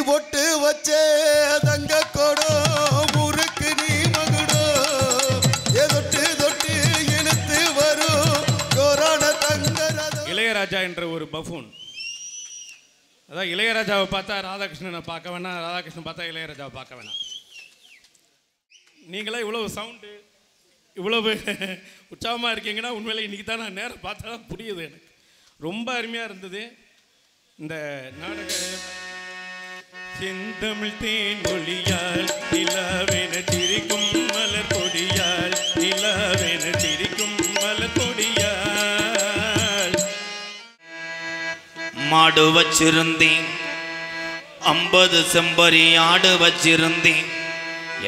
பொட்டு வச்சே தங்க கோடோ முறுக்கு நீ மகுடோ தொட்டு தொட்டு இழுத்து வரும் கோரான தங்க. இளையராஜா என்ற ஒரு பஃபூன். அதான் இளையராஜாவை பார்த்தா ராதாகிருஷ்ணனை பார்க்க வேணாம், ராதாகிருஷ்ணன் பார்த்தா இளையராஜாவை பார்க்க வேணாம். நீங்களே இவ்வளவு சவுண்டு இவ்வளவு உற்சாகமாக இருக்கீங்கன்னா உண்மையிலே இன்றைக்கி தான் நான் நேரம் பார்த்தா தான் புரியுது. எனக்கு ரொம்ப அருமையாக இருந்தது இந்த நாடக. செந்தமிழ் தேன் மொழியால் நிலாவென சிரிக்கும் மலர் கொடியால், நிலாவென சிரிக்கும் மலர் கொடியால். மாடு வச்சிருந்தேன் 50 செம்பரி ஆடு வச்சிருந்தேன்.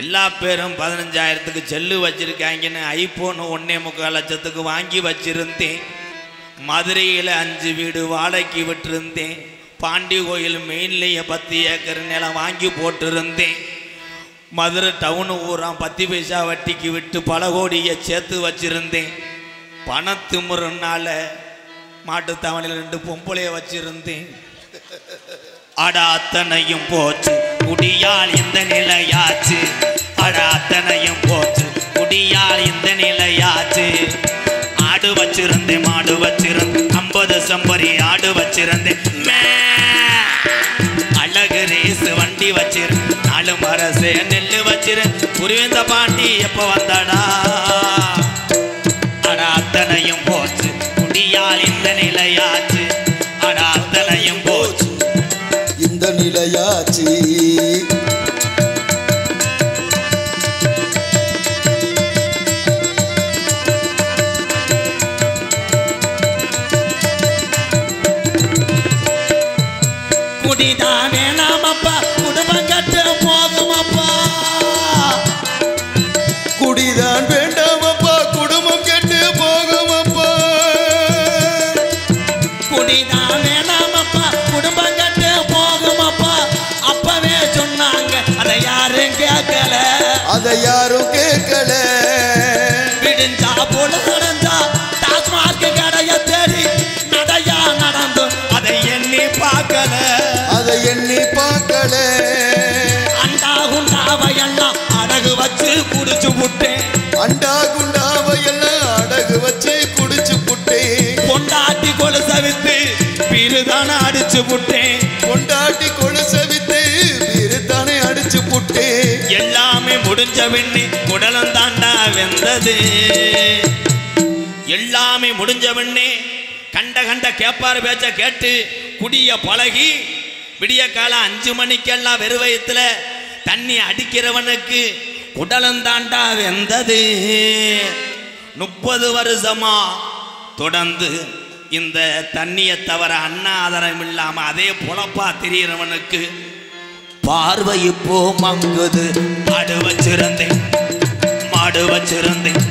எல்லா பேரும் 15,000க்கு செல்லு வச்சிருக்காங்கன்னு ஐபோன் 1.25 லட்சத்துக்கு வாங்கி வச்சிருந்தேன். மதுரையில் 5 வீடு வாடகைக்கு விட்டுருந்தேன். பாண்டி கோயில் மெயின்லேயே 10 ஏக்கர் நிலம் வாங்கி போட்டிருந்தேன். மதுரை டவுனு ஊராம் 10 பைசா வட்டிக்கு விட்டு பல கோடியை சேர்த்து வச்சிருந்தேன். பணத்துமுறனால மாட்டுத்தாவணியில் 2 பொம்பளைய வச்சிருந்தேன். அட அத்தனையும் போச்சு குடியால் இந்த நிலையாச்சு. அட அத்தனையும் போச்சு குடியால் இந்த நிலையாச்சு. ஆடு வச்சிருந்தேன் மாடு வச்சிருந்தேன் 50 செம்பரி ஆடு வச்சிருந்தேன். அழகு ரேசு வண்டி வச்சிருந்தேன். 4 மரசே நெல்லு வச்சிருந்தேன். புரிவேந்த பாண்டி எப்ப வந்தாடா. அட அத்தனையும் போச்சு குடியால் இந்த நிலையாச்சு. அட அத்தனையும் போச்சு இந்த நிலையாச்சு. குடிதான் வேணாமப்பா குடும்பம் கட்ட போகுமப்பா. குடிதான் வேண்டாமப்பா குடும்பம் கெட்டு போகுமப்பா. குடிதான் வேணாமப்பா குடும்பம் கட்ட போகுமப்பா. அப்பவே சொன்னாங்க அதை யாரும் கேட்கல. அதை யாரும் கேட்கல. விடிஞ்சா போல நடந்தா டாஸ்மார்க் கடைய தேடி நடையா நடந்தோம். அதை எண்ணி பார்க்கல. அதை எண்ணி பார்க்கல. அண்டா குண்டாவையெல்லாம் அடகு வச்சு குடிச்சு புட்டேன். அண்டா குண்டாவையெல்லாம் அடகு வச்சு குடிச்சு புட்டேன். கொண்டாட்டி கொலுச வித்து பிரிதான அடிச்சு புட்டேன். கொண்டாட்டி கொலுச வித்து பிரிதானே அடிச்சு புட்டேன். எல்லாமே முடிஞ்ச பின்னி குடலம் தாண்டா வெந்தது. எல்லாமே முடிஞ்ச பின்னே கண்ட கண்ட கேப்பார் பேச்ச கேட்டு குடிய பழகி விடிய காலம் 5 மணிக்கெல்லாம் வெறுவயத்துல தண்ணி அடிக்கிறவனுக்கு குடலம் தாண்டா வெந்தது. 30 வருஷமா தொடர்ந்து இந்த தண்ணியை தவிர அன்னாதரம் இல்லாம அதே பொழப்பா திரியறவனுக்கு பார்வை இப்போ மங்குது. ஆடு வச்சிருந்தேன் மாடு வச்சிருந்தேன்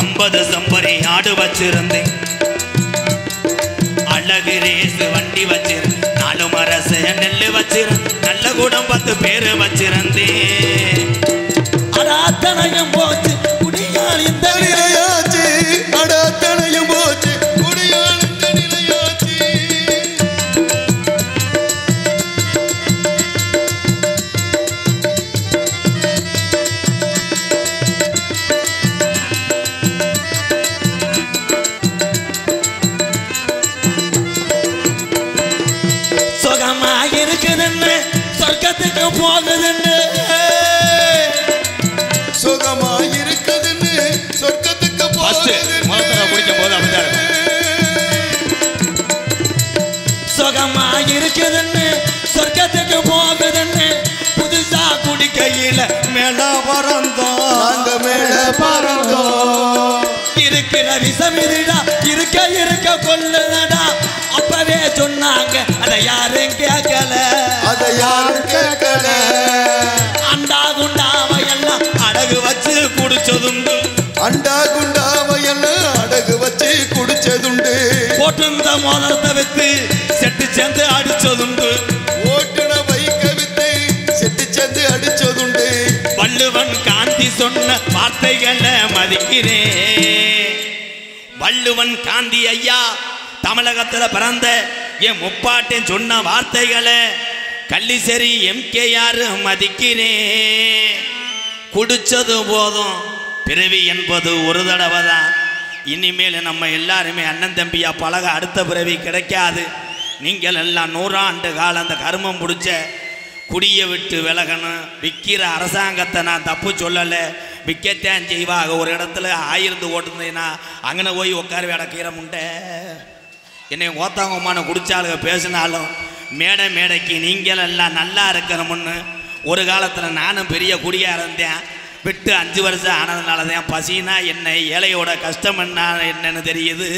50 செம்பரி ஆடு வச்சிருந்தேன். அழகு ரேசு வண்டி வச்சிருந்தேன். 4 மரச நெல்லு வச்சிருந்தேன். நல்ல கூடம் 10 பேரு வச்சிருந்தேன். அத்தனையும் போச்சு குடியால் இந்த நிலையாச்சு. அட அத்தனையும் போச்சு குடியால் இந்த நிலையாச்சு. சுகமா இருக்குதுன்னு சொர்க்கத்துக்கு போகுதுன்னு. சுகமா இருக்குதுன்னு சொர்க்கத்துக்கு போகுதுன்னு. சுகமா இருக்குதுன்னு சொர்க்கத்துக்கு போகுதுன்னு புதுசா குடிக்கையில மேல பறந்தோம். நாங்க மேல பறந்தோம். இருக்கிற விஷம் இதுடா இருக்க இருக்க கொள்ளுதடா. அப்பவே சொன்னாங்க அதை யாரும் கேட்கல. அதை யாரும் கேட்கல. அண்டா குண்டாவையெல்லாம் அடகு வச்சு குடிச்சதுண்டு. அண்டா குண்டாவையெல்லாம் அடகு வச்சு குடிச்சதுண்டு. போட்டிருந்த மோதிரத்தை வித்து செட்டு சேர்ந்து அடிச்சதுண்டு. ஓட்டுன பைக்க வித்து செட்டு சேர்ந்து அடிச்சதுண்டு. வள்ளுவன் காந்தி சொன்ன வார்த்தைகளை மதிக்கிறேன். வள்ளுவன் காந்தி ஐயா தமிழகத்துல பிறந்த என் முப்பாட்டின் சொன்ன வார்த்தைகளை கள்ளிசரி எம்கேஆர் மதிக்கிறேன். குடிச்சது போதும், பிறவி என்பது ஒரு தடவை தான். இனிமேல் நம்ம எல்லாருமே அண்ணன் தம்பியா பழக அடுத்த பிறவி கிடைக்காது. நீங்கள் எல்லாம் 100 ஆண்டு காலம் அந்த கருமம் முடிச்ச குடியை விட்டு விலகணும். விற்கிற அரசாங்கத்தை நான் தப்பு சொல்லலை, விற்கத்தான் செய்வாங்க. ஒரு இடத்துல ஆயிருந்து ஓட்டுனீங்கன்னா அங்கன போய் உட்கார வேடக்கிற முண்டை. என்னை ஓத்தாங்கம்மான குடிச்சாளுங்க பேசினாலும் மேடைக்கு நீங்கள் எல்லாம் நல்லா இருக்கணும்னு ஒரு காலத்தில் நானும் பெரிய குடியாக இருந்தேன். விட்டு 5 வருஷம் ஆனதுனால தான் பசினா என்ன, ஏழையோட கஷ்டம் என்னன்னு தெரியுது.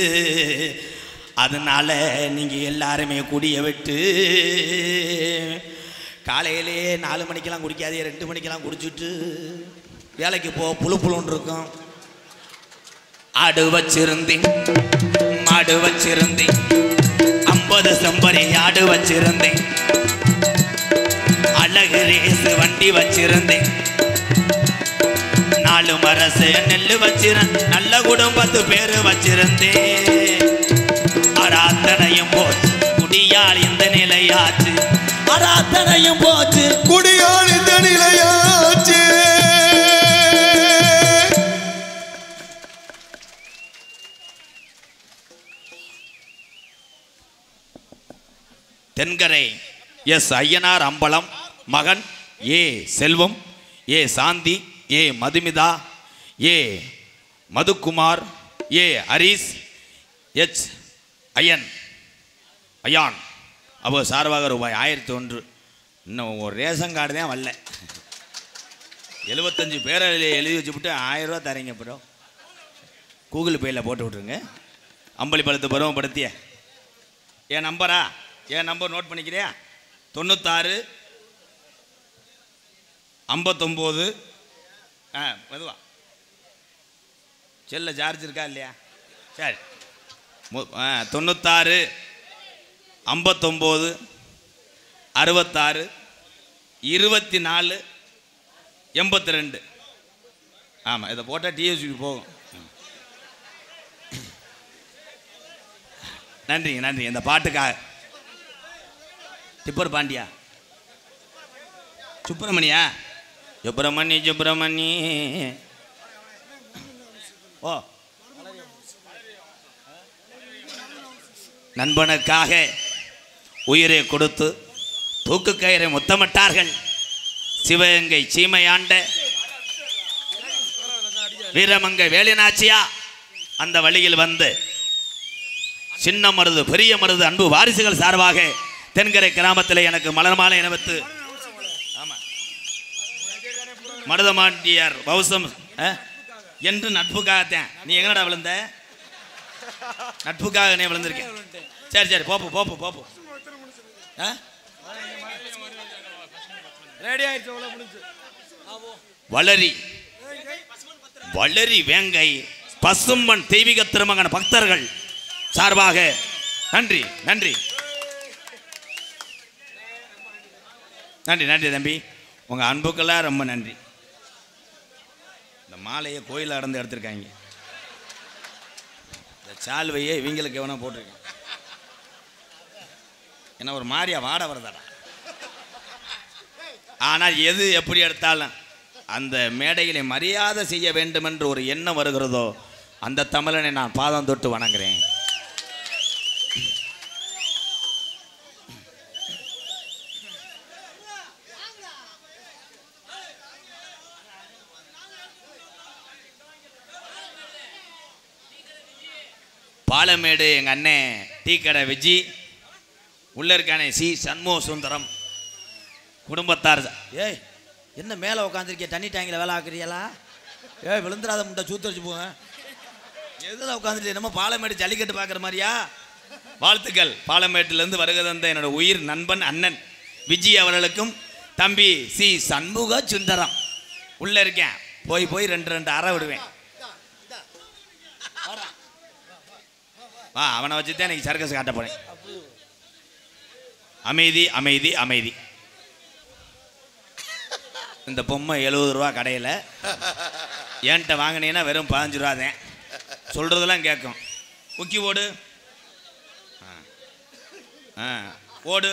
அதனால நீங்கள் எல்லாருமே குடியை விட்டு காலையிலே 4 மணிக்கெல்லாம் குடிக்காதே, 2 மணிக்கெல்லாம் குடிச்சிட்டு வேலைக்கு புழுன்னு இருக்கும். ஆடு வச்சிருந்தேன், மாடு வச்சிருந்தேன், 50 செம்பரி ஆடு வச்சிருந்தேன், அழகு ரேசு வண்டி வச்சிருந்தேன், 4 மரசு நெல்லு வச்சிருந்தேன், நல்ல குடும்பத்து பேரு வச்சிருந்தேன். அராத்தனையும் போச்சு குடியால் இந்த நிலையாச்சு, அராத்தனையும் போச்சு குடியால் இந்த நிலையாச்சு. தென்கரை எஸ் ஐயனார் அம்பலம் மகன் ஏ செல்வம், ஏ சாந்தி, ஏ மதுமிதா, ஏ மதுக்குமார், ஏ ஹரிஸ், எச் ஐயான் அவர் சார்பாக ரூபாய் 1001. இன்னும் ஒரு ரேஷன் கார்டு தான் வரல. 75 பேரை எழுதி வச்சுவிட்டு 1000 ரூபா தரீங்க. அப்புறம் கூகுள் பேயில் போட்டு விட்ருங்க. அம்பளி பழத்தை பருவப்படுத்திய என் நம்பரா, என் நம்பர் நோட் பண்ணிக்கிறியா? 96 59. மெதுவா செல்ல சார்ஜ் இருக்கா இல்லையா? சரி. 96 59 66 24 82. ஆமாம், இதை போட்டால் டிஎஸ்பி போகும். நன்றிங்க நன்றிங்க. இந்த பாட்டுக்காக டிப்பர் பாண்டியா சுப்பிரமணியா சுப்பிரமணி ஓ நண்பனுக்காக உயிரை கொடுத்து தூக்கு கயிறை முத்தமிட்டார்கள் சிவகங்கை சீமையாண்ட வீரமங்கை வேலினாச்சியா. அந்த வழியில் வந்து சின்ன மருது பெரிய மருது அன்பு வாரிசுகள் சார்பாக தென்கரை கிராமத்தில் எனக்கு மலர் மாலை இனவத்து மருதமாண்டியார் வம்சம் என்று நட்புக்காகத்தான். நீ எங்கடா விழுந்த? நட்புக்காக நீ விழுந்திருக்கேன். சரி சரி போப்பு வளரி வளரி வேங்கை பசும்பன் தெய்வீக திருமகன் பக்தர்கள் சார்பாக நன்றி நன்றி நன்றி நன்றி தம்பி. உங்கள் அன்புக்கெல்லாம் ரொம்ப நன்றி. இந்த மாலையை கோயிலில் அடந்து எடுத்திருக்காங்க. இந்த சால்வையே இவங்களுக்கு எவனா போட்டிருக்கேன். என்ன ஒரு மாதிரியா வாட வருதாடா. ஆனால் எது எப்படி எடுத்தாலும் அந்த மேடைகளை மரியாதை செய்ய வேண்டும் என்று ஒரு எண்ணம் வருகிறதோ அந்த தமிழனை நான் பாதம் தொட்டு வணங்குறேன். பாலமேடு எங்கள் அண்ணன் டீ கடை விஜி, உள்ள இருக்கானே சி சண்முக சுந்தரம் குடும்பத்தார். ஏய் என்ன மேலே உட்காந்துருக்கே, தண்ணி டேங்கில் வேலை ஆக்குறீங்களா? விழுந்துடாத முட்டை சூத்தரிச்சு போங்க. எதில் உட்காந்துட்டு நம்ம பாலமேடு ஜல்லிக்கட்டு பார்க்குற மாதிரியா? வாழ்த்துக்கள். பாலமேட்டிலேருந்து வருகை தந்த என்னோட உயிர் நண்பன் அண்ணன் விஜி அவர்களுக்கும் தம்பி சி சண்முக சுந்தரம் உள்ளே இருக்கேன். போய் 2 அறை விடுவேன். அவனை வச்சு தான் எனக்கு சர்க்கஸ் காட்ட போறேன். அமைதி அமைதி அமைதி. இந்த பொம்மை 70 ரூபா கடையில் என்கிட்ட வாங்கினீங்கன்னா வெறும் 15 ரூபா தான். சொல்கிறதெல்லாம் கேட்கும். குக்கி ஓடு ஓடு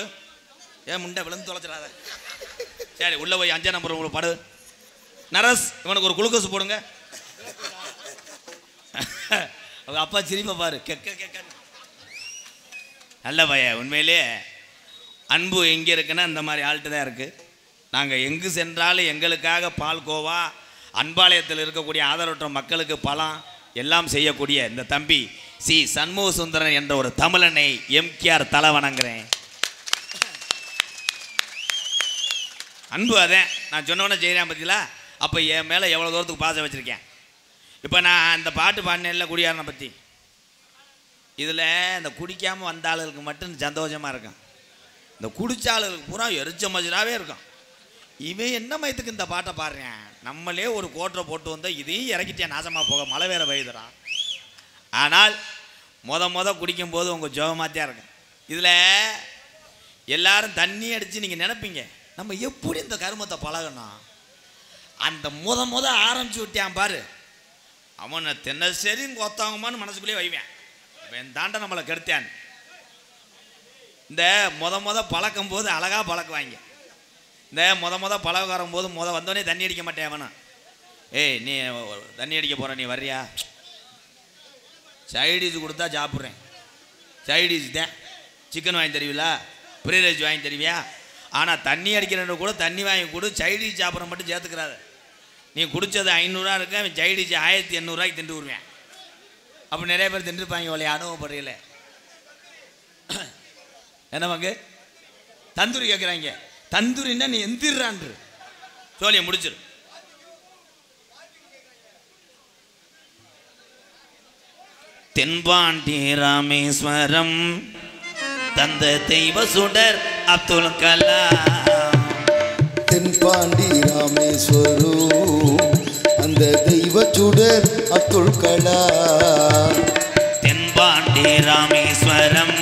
ஏன் முண்டை விழுந்து தொலைச்சிடாத. சரி உள்ள போய் 5 நம்பர் உங்களுக்கு படு. நரஸ் இவனுக்கு ஒரு குளுக்கோஸ் போடுங்க. அவங்க அப்பா சிரிப்பை பாரு. கேட்க நல்ல பையன். உண்மையிலே அன்பு எங்கே இருக்குன்னா இந்த மாதிரி ஆள்கிட்ட தான் இருக்குது. நாங்கள் எங்கு சென்றாலும் எங்களுக்காக பால்கோவா, அன்பாலயத்தில் இருக்கக்கூடிய ஆதரவற்ற மக்களுக்கு பழம் எல்லாம் செய்யக்கூடிய இந்த தம்பி சி சண்முக சுந்தரன் என்ற ஒரு தமிழனை எம்கேஆர் தலை வணங்குறேன். அன்பு அதே நான் சொன்னோன்னே செய்கிறேன் பார்த்தீங்களா. அப்போ என் மேலே எவ்வளோ தூரத்துக்கு பாசம் வச்சுருக்கேன். இப்போ நான் இந்த பாட்டு பாடினேன்ல குடியாரனை பற்றி, இதில் இந்த குடிக்காமல் வந்த ஆளுகளுக்கு மட்டும் சந்தோஷமாக இருக்கும். இந்த குடிச்ச ஆளுகளுக்கு பூரா எரிச்ச மஜராகவே இருக்கும். இவன் என்ன மயத்துக்கு இந்த பாட்டை பாடுறேன், நம்மளே ஒரு கோட்டரை போட்டு வந்தால் இதையும் இறக்கிட்டேன் நாசமாக போக, மழை வேற பெய்யுதுறான். ஆனால் முத குடிக்கும்போது உங்கள் ஜோகமாத்தியாக இருக்கும். இதில் எல்லாரும் தண்ணி அடித்து நீங்கள் நினைப்பீங்க நம்ம எப்படி இந்த கருமத்தை பழகணும். அந்த முத ஆரம்பிச்சு விட்டான் பாரு, அவனை தினசரியும் கொத்தாங்கம்மான்னு மனசுக்குள்ளேயே வைவேன். என் தாண்ட நம்மளை கெடுத்தான். இந்த முத பழக்கும் போது அழகாக பழக்குவாங்க. இந்த முத பழகாரும் போது வந்தோடனே தண்ணி அடிக்க மாட்டேன். அவனா ஏய் நீ தண்ணி அடிக்க போகிற, நீ வர்றியா? சைடிஸ் கொடுத்தா சாப்பிட்றேன். சைடிஸ் தான் சிக்கன் வாங்கி தருவீங்களா, ஃப்ரைட் ரைஸ் வாங்கி தருவியா? ஆனால் தண்ணி அடிக்கிறன்ற கூட தண்ணி வாங்கி கொடு, சைடிஸ் சாப்பிட்ற மட்டும் சேர்த்துக்கிறாத. நீ குடித்தது 500 இருக்கு, அவன் சைடிஸ் 1800 திண்டு விடுவேன். அப்போ நிறைய பேர் திண்டுருப்பாங்க. ஒலைய அனுபவப்படுறீங்களே என்ன வாங்க தந்தூரி கேட்குறாங்க. தந்தூரின்னா நீ எந்திரான்று சோழியை முடிச்சிரு. தென்பாண்டி ராமேஸ்வரம் தந்த தெய்வ சுடர் அப்துல் கலாம். தென்பாண்டி ராமேஸ்வரம் அந்த தெய்வ சுடர் அப்துல் கலாம். தென்பாண்டி ராமேஸ்வரம்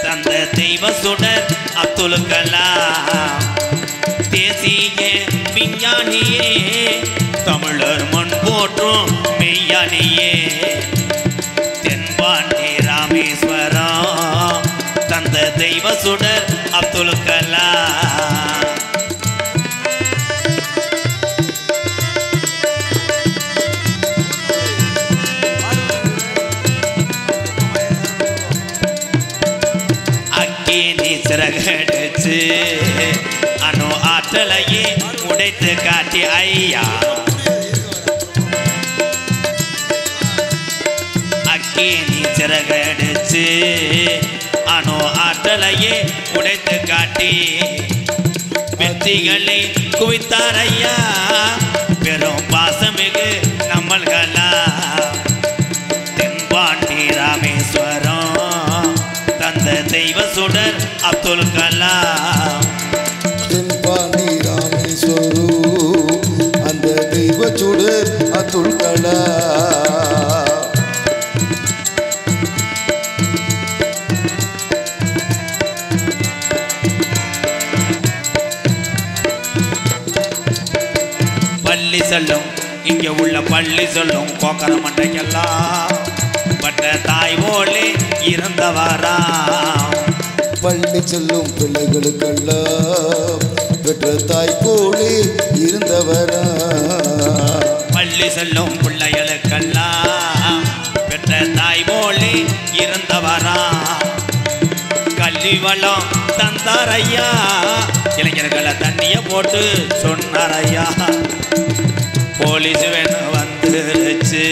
தந்த தெய்வ சுடர் அப்துல் கலாம். தேசிய விஞ்ஞானியே, தமிழர் மண் போற்றும் மெய்யானியே. தென்பாண்டி ராமேஸ்வரம் தந்த தெய்வ சுடர் அப்துல் கலாம். சிறகடிச்சு அணு ஆற்றலையே உடைத்து காட்டி ஐயா. அக்கினி சிறகடிச்சு அணு ஆற்றலையே உடைத்து காட்டி வெற்றிகளை குவித்தார் ஐயா. பெரும் பாசமிகு நம்மள்களா. தென்பாண்டி ராமேஸ்வரம் தந்த தெய்வ சுடர் அப்துல் கலாம். தென்பாண்டி ராமேஸ்வரம் அந்த தெய்வ சுடர் அப்துல் கலாம். பள்ளி சொல்லும் இங்கே உள்ள பள்ளி சொல்லும் கோக்கர மண்டைக்கெல்லாம் பட்ட தாய் போலே இருந்தவரா. பள்ளி செல்லும் பிள்ளைகளுக்கெல்லாம் பெற்ற தாய் போலே இருந்தவரா. பள்ளி செல்லும் பிள்ளைகளுக்கெல்லாம் பெற்ற தாய் போலே இருந்தவரா. கல்வி வளம் தந்தாரையா, இளைஞர்களை தண்ணிய போட்டு சொன்னாரையா. போலீஸ் வேணும் வந்துருச்சு,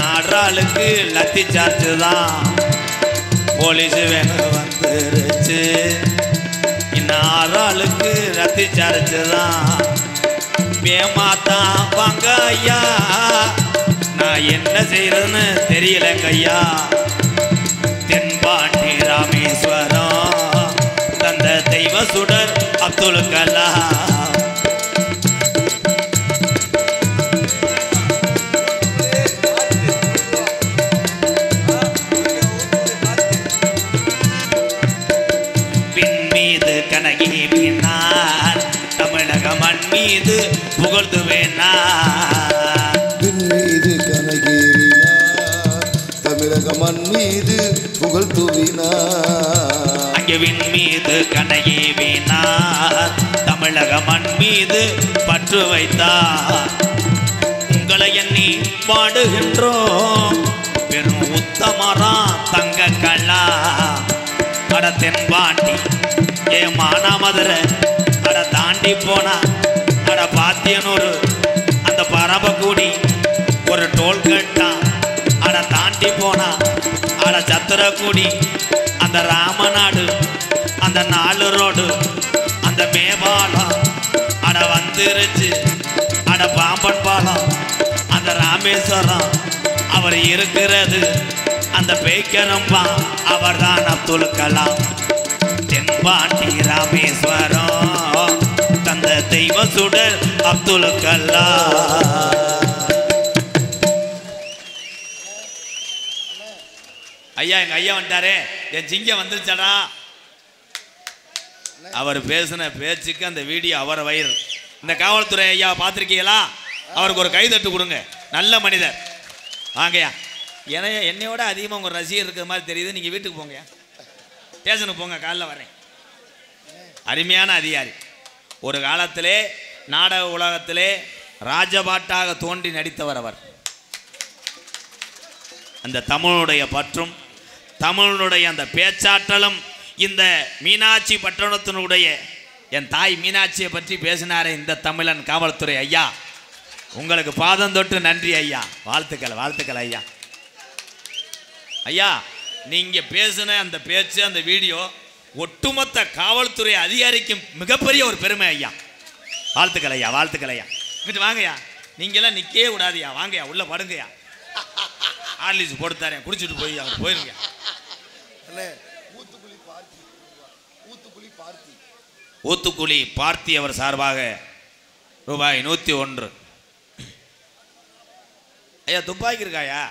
ஆடுறாளுக்கு லத்தி சார்ஜு தான். போலீஸ் வேணும் வந்துருச்சு, இன்னும் ஆறாளுக்கு லத்தி சார்ஜு தான். பேமாத்தான் வாங்க ஐயா, நான் என்ன செய்யறதுன்னு தெரியலங்க ஐயா. தென்பாண்டி ராமேஸ்வரம் தந்த தெய்வ சுடர் அப்துல் கலாம். தமிழக மண் மீது புகழ்ந்துவேனார். மீது கனகேறினார், தமிழக மண் மீது புகழ்ந்துவினார். இங்கு விண் மீது கனையே வீணார் தமிழக மண் மீது பற்று வைத்தார் உங்களை எண்ணி பாடுகின்றோம் பெரும் உத்தமரா தங்க கல்லா அட தென்பாண்டி ஏ மானாமதுரை அட தாண்டி போனா அட பாத்தியனூர் அந்த பரபக்கூடி ஒரு டோல்கட்டா அட தாண்டி போனா அட சத்திரக்குடி அந்த ராமநாடு அந்த 4 ரோடு அந்த மேபாலம் அட வந்துருச்சு அட பாம்பன் பாலம் அந்த ராமேஸ்வரம் அவர் இருக்கிறது அந்த பேய்க்கரம்பா அவர் தான் அப்துல் கலாம் தென்பாண்டி ராமேஸ்வரம் தந்த தெய்வ சுடர் அப்துல் கலாம். ஐயா எங்க ஐயா வந்துட்டாரே என் சிங்கம் வந்துருச்சாடா. அவர் பேசின பேச்சுக்கு அந்த வீடியோ அவரை வயிறு. இந்த காவல்துறை ஐயா பார்த்துருக்கீங்களா? அவருக்கு ஒரு கைதட்டு கொடுங்க. நல்ல மனிதர். வாங்கய்யா. என்னையோட அதிகமாக உங்கள் ரசிகர் இருக்கிற மாதிரி தெரியுது. நீங்கள் வீட்டுக்கு போங்கய்யா, ஸ்டேஷனுக்கு போங்க, காலைல வரேன். அருமையான அதிகாரி. ஒரு காலத்திலே நாடக உலகத்திலே ராஜபாட்டாக தோன்றி நடித்தவர் அவர். அந்த தமிழுடைய பற்றும் தமிழனுடைய அந்த பேச்சாற்றலும் இந்த மீனாட்சி பட்டணத்தினுடைய என் தாய் மீனாட்சியை பற்றி பேசினாரே இந்த தமிழன் காவல்துறை ஐயா, உங்களுக்கு பாதம் தொட்டு நன்றி ஐயா. வாழ்த்துக்கள் வாழ்த்துக்கள் ஐயா. ஐயா நீங்கள் பேசின அந்த பேச்சு அந்த வீடியோ ஒட்டுமொத்த காவல்துறை அதிகாரிக்கும் மிகப்பெரிய ஒரு பெருமை ஐயா. வாழ்த்துக்கள் ஐயா வாழ்த்துக்கள் ஐயா. இங்கிட்டு வாங்கய்யா, நீங்களாம் நிற்கவே கூடாதுயா. வாங்கய்யா உள்ளே படுங்கய்யா. ஆர்லிஸ் போட்டு தரேன், குடிச்சிட்டு போய் அவர் போயிருங்க. ஊத்துக்குழி பார்த்தி அவர் சார்பாக ரூபாய் 101. ஐயா துப்பாக்கி இருக்காயா?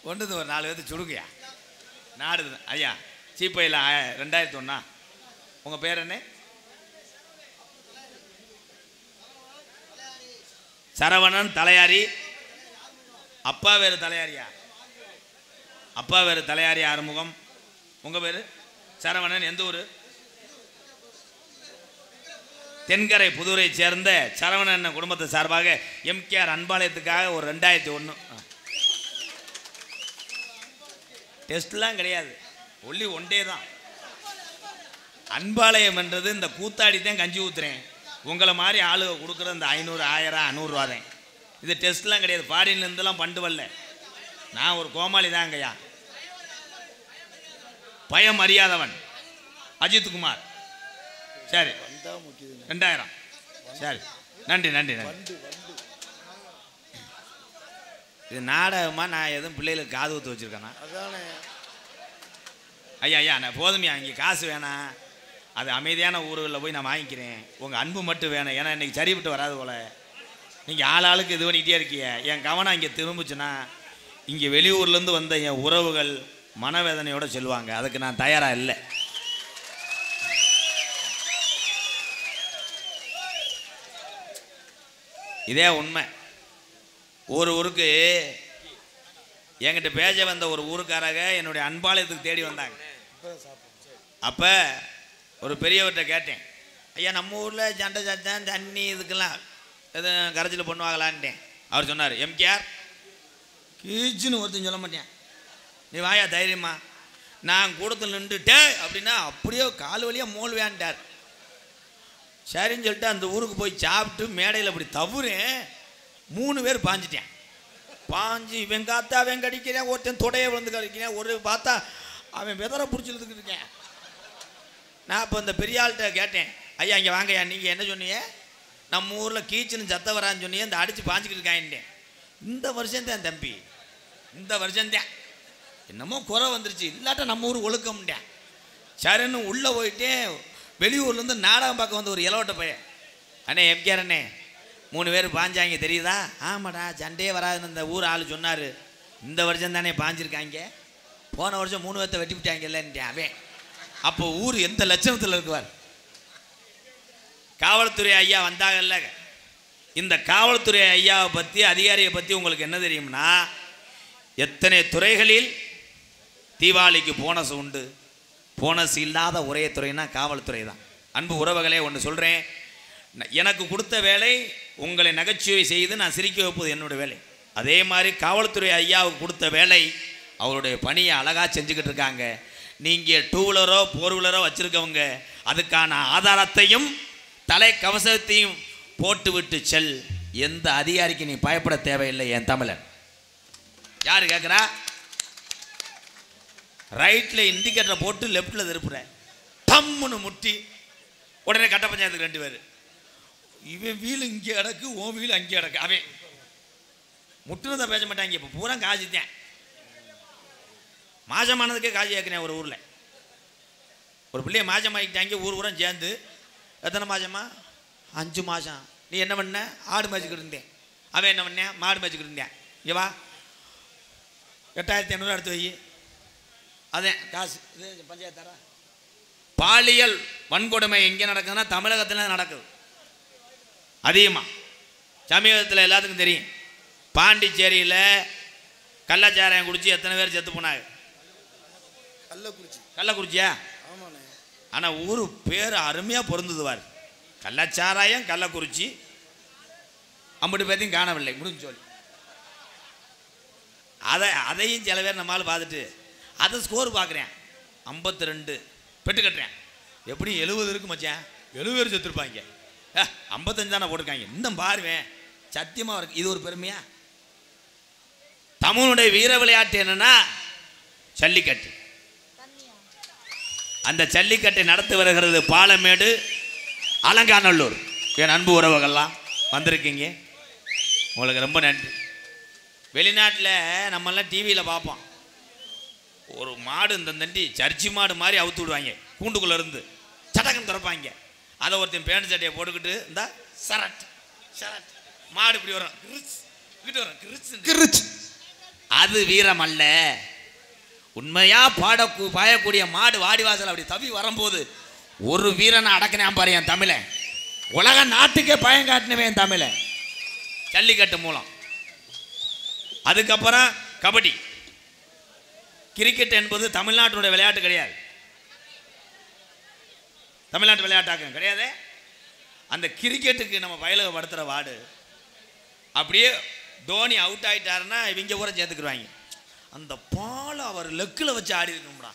கொண்டு ஒரு 4 பேர்த்து சுடுங்கய்யா. நாடு ஐயா சீப்பையில் 2001. உங்கள் பேர் என்ன? சரவணன் தலையாரி. அப்பா வேறு தலையாரியா? அப்பா வேறு தலையாரி ஆறுமுகம். உங்கள் பேர் சரவணன். எந்த ஊர்? தென்கரை புதூரை சேர்ந்த சரவணன் குடும்பத்தை சார்பாக எம்கேஆர் அன்பாலயத்துக்காக ஒரு 2001. டெஸ்ட்லாம் கிடையாது, ஒன்லி ஒன்டே தான். அன்பாலயம் என்றது இந்த கூத்தாடி தான் கஞ்சி ஊற்றுறேன். உங்களை மாதிரி ஆளுக கொடுக்குற இந்த 500 1000 100 ரூபா தான். இது டெஸ்ட்லாம் கிடையாது. ஃபாரின்லேருந்துலாம் பண்டு வரல. நான் ஒரு கோமாளி தாங்கய்யா. பயம் அறியாதவன் அஜித்குமார். சரி 2000. சரி நன்றி நன்றி நன்றி. இது நாடகமாக நான் எதுவும் பிள்ளைகளுக்கு காது ஊற்று வச்சுருக்கேண்ணா. ஐயா ஐயா நான் போதுமையா, இங்கே காசு வேணாம். அது அமைதியான ஊர்களில் போய் நான் வாங்கிக்கிறேன். உங்கள் அன்பு மட்டும் வேணும். ஏன்னா இன்றைக்கி சரிப்பட்டு வராது போல். நீங்கள் ஆளாளுக்கு இது பண்ணிக்கிட்டே இருக்கீங்க. என் கவனம் இங்கே திரும்பிச்சுன்னா இங்கே வெளியூர்லேருந்து வந்த என் உறவுகள் மனவேதனையோடு சொல்லுவாங்க. அதுக்கு நான் தயாராக இல்லை. இதே உண்மை. ஒரு ஊருக்கு என்கிட்ட பேச வந்த ஒரு ஊருக்காரங்க என்னுடைய அன்பாலயத்துக்கு தேடி வந்தாங்க. அப்போ ஒரு பெரியவர்கிட்ட கேட்டேன், ஐயா நம்ம ஊரில் சண்டை சத்தம் தண்ணி இதுக்கெல்லாம் எதுவும் கரைச்சல் பண்ணுவாங்களான்ட்டேன். அவர் சொன்னார், எம்கேஆர் கீச்சுன்னு ஒருத்தன் சொல்ல மாட்டேன், நீ வாயா தைரியமா, நான் கூடத்தில் நின்றுட்டே அப்படின்னா அப்படியே கால் வழியாக மோல் வேண்டார். சரின்னு சொல்லிட்டு அந்த ஊருக்கு போய் சாப்பிட்டு மேடையில் அப்படி தவறேன். 3 பேர் பாஞ்சிட்டேன். பாஞ்சு இவன் காத்தா அவன் கடிக்கிறேன், ஒருத்தன் தொடையை விழுந்து கடிக்கிறேன், ஒரு பார்த்தா அவன் வெதரை பிடிச்சிருந்துக்கிட்டு இருக்கேன். நான் இப்போ இந்த பெரிய ஆள்கிட்ட கேட்டேன், ஐயா இங்கே வாங்கய்யா, நீங்கள் என்ன சொன்னீங்க, நம்ம ஊரில் கீச்சுன்னு சத்த வரான்னு சொன்னீங்க, இந்த அடித்து பாஞ்சிக்கிட்டு இருக்காயின்ட்டேன். இந்த வருஷம்தான் தம்பி, இந்த வருஷம்தான் என்னமோ குறை வந்துருச்சு, இல்லாட்டா நம்ம ஊர் ஒழுக்கம்ட்டேன். சரின்னு உள்ளே போயிட்டேன். வெளியூர்லேருந்து நாடகம் பார்க்க வந்து ஒரு இலவட்ட பையன், அண்ணே எம்கேஆர் அண்ணே 3 பேர் பாஞ்சாங்க தெரியுதா? ஆமாடா சண்டையே வராதுன்னு இந்த ஊர் ஆள் சொன்னார். இந்த வருஷம் தானே பாஞ்சிருக்காங்க, போன வருஷம் 3 பேர்த்த வெட்டி விட்டாங்க இல்லைன்ட்டேன் அவன். அப்போ ஊர் எந்த லட்சணத்தில் இருக்குவார். காவல்துறை ஐயா வந்தாங்கல்ல, இந்த காவல்துறை ஐயாவை பற்றி அதிகாரியை பற்றி உங்களுக்கு என்ன தெரியும்னா, எத்தனை துறைகளில் தீபாவளிக்கு போனஸ் உண்டு. போனஸ் இல்லாத ஒரே துறைனா காவல்துறை தான். அன்பு உறவுகளே, ஒன்று சொல்கிறேன், எனக்கு கொடுத்த வேலை உங்களை நகைச்சுவை செய்து நான் சிரிக்க வைப்பது என்னோடய வேலை. அதே மாதிரி காவல்துறை ஐயாவுக்கு கொடுத்த வேலை, அவருடைய பணியை அழகாக செஞ்சுக்கிட்டு இருக்காங்க. நீங்கள் 2 வீலரோ 4 வீலரோ வச்சுருக்கவங்க அதுக்கான ஆதாரத்தையும் தலை கவசத்தையும் போட்டு விட்டு செல். எந்த அதிகாரிக்கு நீ பயப்பட தேவையில்லை என் தமிழன். யார் கேட்குறா? ரைட்டில் இண்டிகேட்டரை போட்டு லெஃப்டில் திருப்புற, தம்முன்னு முட்டி உடனே கட்ட பஞ்சாயத்துக்கு 2 பேர். இவன் வீல் இங்கே கிடக்கு, உன் வீல் அங்கே கிடக்கு. அவன் முட்டுனதை பேச மாட்டாங்க. இப்போ பூரா காசு தான். மாசமானதுக்கே காசு கேட்குறேன். ஒரு ஊரில் ஒரு பிள்ளைய மாசம் ஆகிட்டாங்க. ஊர் ஊரம் சேர்ந்து, எத்தனை மாசமா? 5 மாதம். நீ என்ன பண்ண? ஆடு மேய்ச்சிக்கிட்டு இருந்தேன். அவன் என்ன பண்ணேன்? மாடு மேய்ச்சிக்கிட்டு இருந்தேன். இங்கே வா, 8500 எடுத்து வை. அதே காசு இது பஞ்சாயத்தாரா? பாலியல் வன்கொடுமை எங்கே நடக்குதுன்னா தமிழகத்தில் நடக்குது அதிகமாக. சமீபத்தில் எல்லாத்துக்கும் தெரியும், பாண்டிச்சேரியில் கள்ளச்சாராயம் குடிச்சு எத்தனை பேர் செத்து போனாங்க? கள்ளக்குறிச்சியா? ஆனால் ஊர் பேர் அருமையாக பொருந்துதுவார். கள்ளச்சாராயம் கள்ளக்குறிச்சி, அம்பட்டு பேர்த்தையும் காணவில்லை, முடிஞ்சு சொல்லி. அதையும் சில பேர் நம்மளால் பார்த்துட்டு அதை ஸ்கோர் பார்க்குறேன். 52 பெட்டு கட்டுறேன். எப்படி 70 இருக்கு மச்சான்? 70 பேர் செத்துருப்பாங்க. 55 தானே போட்டிருக்காங்க. இன்னும் பாருவேன், சத்தியமாக இருக்கு. இது ஒரு பெருமையா? தமிழுடைய வீர விளையாட்டு என்னன்னா ஜல்லிக்கட்டு. அந்த ஜல்லிக்கட்டை நடத்தி வருகிறது பாலமேடு, அலங்காநல்லூர். என் அன்பு உறவுகள்லாம் வந்திருக்கீங்க, உங்களுக்கு ரொம்ப நன்றி. வெளிநாட்டில் நம்மெல்லாம் டிவியில் பார்ப்போம், ஒரு மாடு இந்த தண்டி சர்ச்சி மாடு மாதிரி அவுத்து விடுவாங்க. கூண்டுக்குள்ளே இருந்து சட்டக்கம் திறப்பாங்க. அதை ஒருத்தன் பேண்ட் சட்டையை போட்டுக்கிட்டு இந்த சரட் சரட் மாடு இப்படி வரும், கிட்ட வரும், கிரிச்சு. அது வீரம் அல்ல. உண்மையா பாயக்கூடிய மாடு வாடிவாசல் அப்படி தவி வரும்போது ஒரு வீரனை அடக்கினான் பாரு என் தமிழன். உலக நாட்டுக்கே பயம் காட்டினவே என் தமிழன், ஜல்லிக்கட்டு மூலம். அதுக்கப்புறம் கபடி. கிரிக்கெட் என்பது தமிழ்நாட்டுடைய விளையாட்டு கிடையாது, தமிழ்நாட்டு விளையாட்டாக்கம் கிடையாது. அந்த கிரிக்கெட்டுக்கு நம்ம பயலகப்படுத்துகிற வார்டு அப்படியே தோனி அவுட் ஆகிட்டாருன்னா இவங்க கூட சேர்த்துக்குருவாங்க. அந்த பால் அவர் லெக்கில் வச்சு ஆடி இருக்கணும்டா.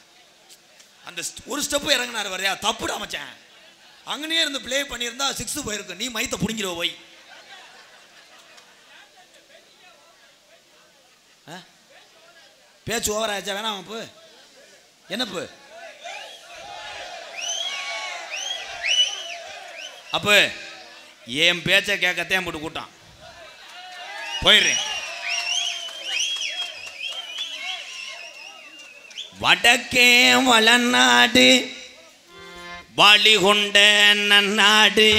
அந்த ஒரு ஸ்டெப்பு இறங்கினார் வரையா, தப்புடா மச்சான். அங்கனே இருந்து பிளே பண்ணியிருந்தா 6 போயிருக்கும். நீ மைத்தை பிடிங்கிற போய் பேச்சு ஓவர் ஆச்சா? வேணாம் அப்போ என்னப்பு அப்போ என் பேச்சை கேட்கத்தான் போட்டு கூட்டான். போயிடுறேன். வடக்கே வளநாடு வாலி கொண்ட நன்னாடு,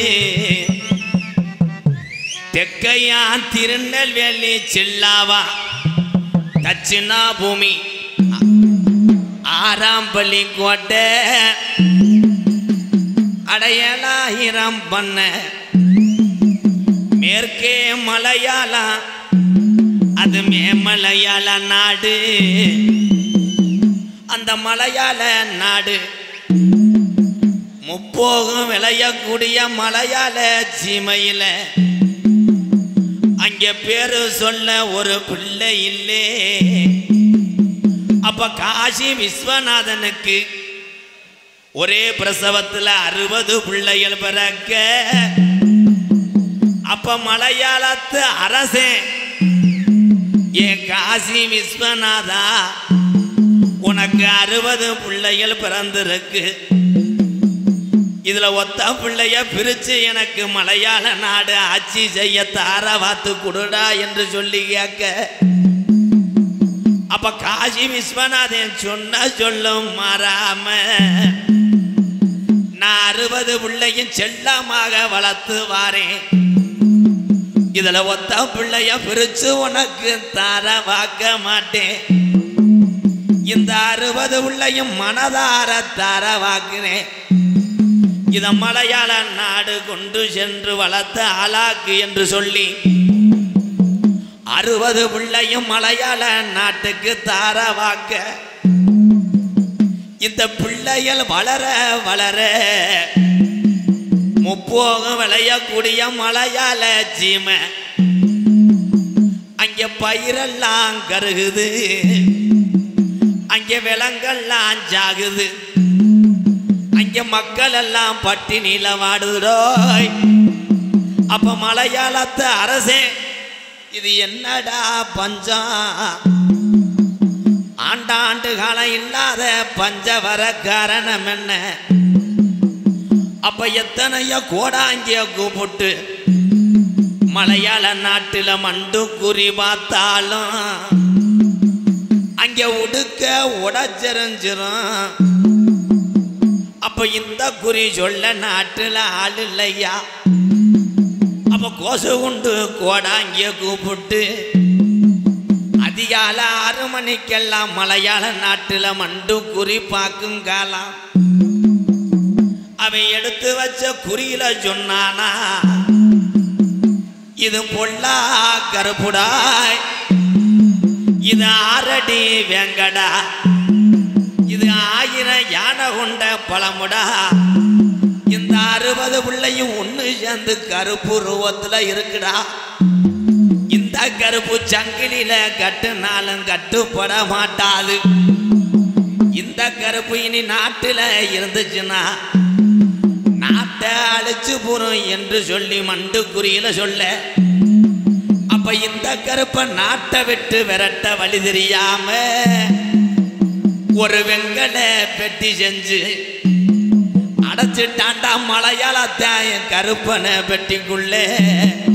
தெக்கையா திருநெல்வேலி சில்லாவா தட்சிணா பூமி ஆறாம்பள்ளி கோட்டை அடையலாயிரம் பண்ண மேற்கே மலையாளா அது மேமலையாள நாடு. அந்த மலையாள நாடு முப்போகம் விளையக்கூடிய மலையாள சீமையில அங்கே பேரு சொல்ல ஒரு பிள்ளை இல்லே. அப்ப காசி விஸ்வநாதனுக்கு ஒரே பிரசவத்தில் 60 பிள்ளைகள் பிறக்க, அப்ப மலையாளத்து அரசே ஏன் காசி விஸ்வநாதா உனக்கு 60 பிள்ளைகள் பிறந்திருக்கு, இதுல ஒத்த பிள்ளைய பிரிச்சு எனக்கு மலையாள நாடு ஆட்சி செய்ய தார வாத்து கொடுடா என்று சொல்லி கேட்க, அப்ப காசி விஸ்வநாதன் சொன்ன சொல்லும் மாறாம நான் 60 பிள்ளையும் செல்லமாக வளர்த்து வாரேன், இதுல ஒத்த பிள்ளைய பிரிச்சு உனக்கு தார வாக்க மாட்டேன், இந்த 60 பிள்ளையும் மனதார தார வாக்குறேன், இத மலையாள நாடு கொண்டு சென்று வளர்த்த ஆளாக்கு என்று சொல்லி 60 பிள்ளையும் மலையாள நாட்டுக்கு தார வாக்க இந்த பிள்ளைகள் வளர வளர முப்போகம் விளையக்கூடிய மலையாள சீமை அங்கே பயிரெல்லாம் கருகுது, அங்கே விலங்கெல்லாம் ஜாகுது, அங்கே மக்கள் எல்லாம் பட்டினியில வாடுறோய். அப்ப மலையாளத்து அரசே இது என்னடா பஞ்சம், ஆண்டாண்டு காலம் இல்லாத பஞ்ச வர காரணம் என்ன? அப்ப எத்தனையோ கோடாங்கிய கூப்பிட்டு மலையாள நாட்டுல மண்டு குறி பார்த்தாலும் அங்க உடுக்க உடச்செறிஞ்சிரும். அப்ப இந்த குறி சொல்ல நாட்டுல ஆள் இல்லையா? அப்ப கோசு உண்டு கோடாங்கிய கூப்பிட்டு அதிகால 6 மணிக்கெல்லாம் மலையாள நாட்டுல மண்டு குறி பார்க்கும் காலம். அவன் எடுத்து வச்ச குறியில சொன்னானா, இது பொல்லா கருப்புடாய், இது 6 அடி வேங்கடா, இது 1000 யானை கொண்ட பழமுடா, இந்த 60 பிள்ளையும் ஒண்ணு சேர்ந்து கருப்பு ரூபத்துல இருக்குடா. இந்த கருப்பு சங்கிலில கட்டுனாலும் கட்டுப்பட மாட்டாது. இந்த கருப்பு இனி நாட்டுல இருந்துச்சுன்னா நாட்டை அழிச்சு போறோம் என்று சொல்லி மண்டு குறியில சொல்ல. அப்ப இந்த கருப்பை நாட்டை விட்டு விரட்ட வழி தெரியாம ஒரு வெங்கல பெட்டி செஞ்சு அடைச்சிட்டாண்டா மலையாளத்தாயன் கருப்பனை பெட்டிக்குள்ளே.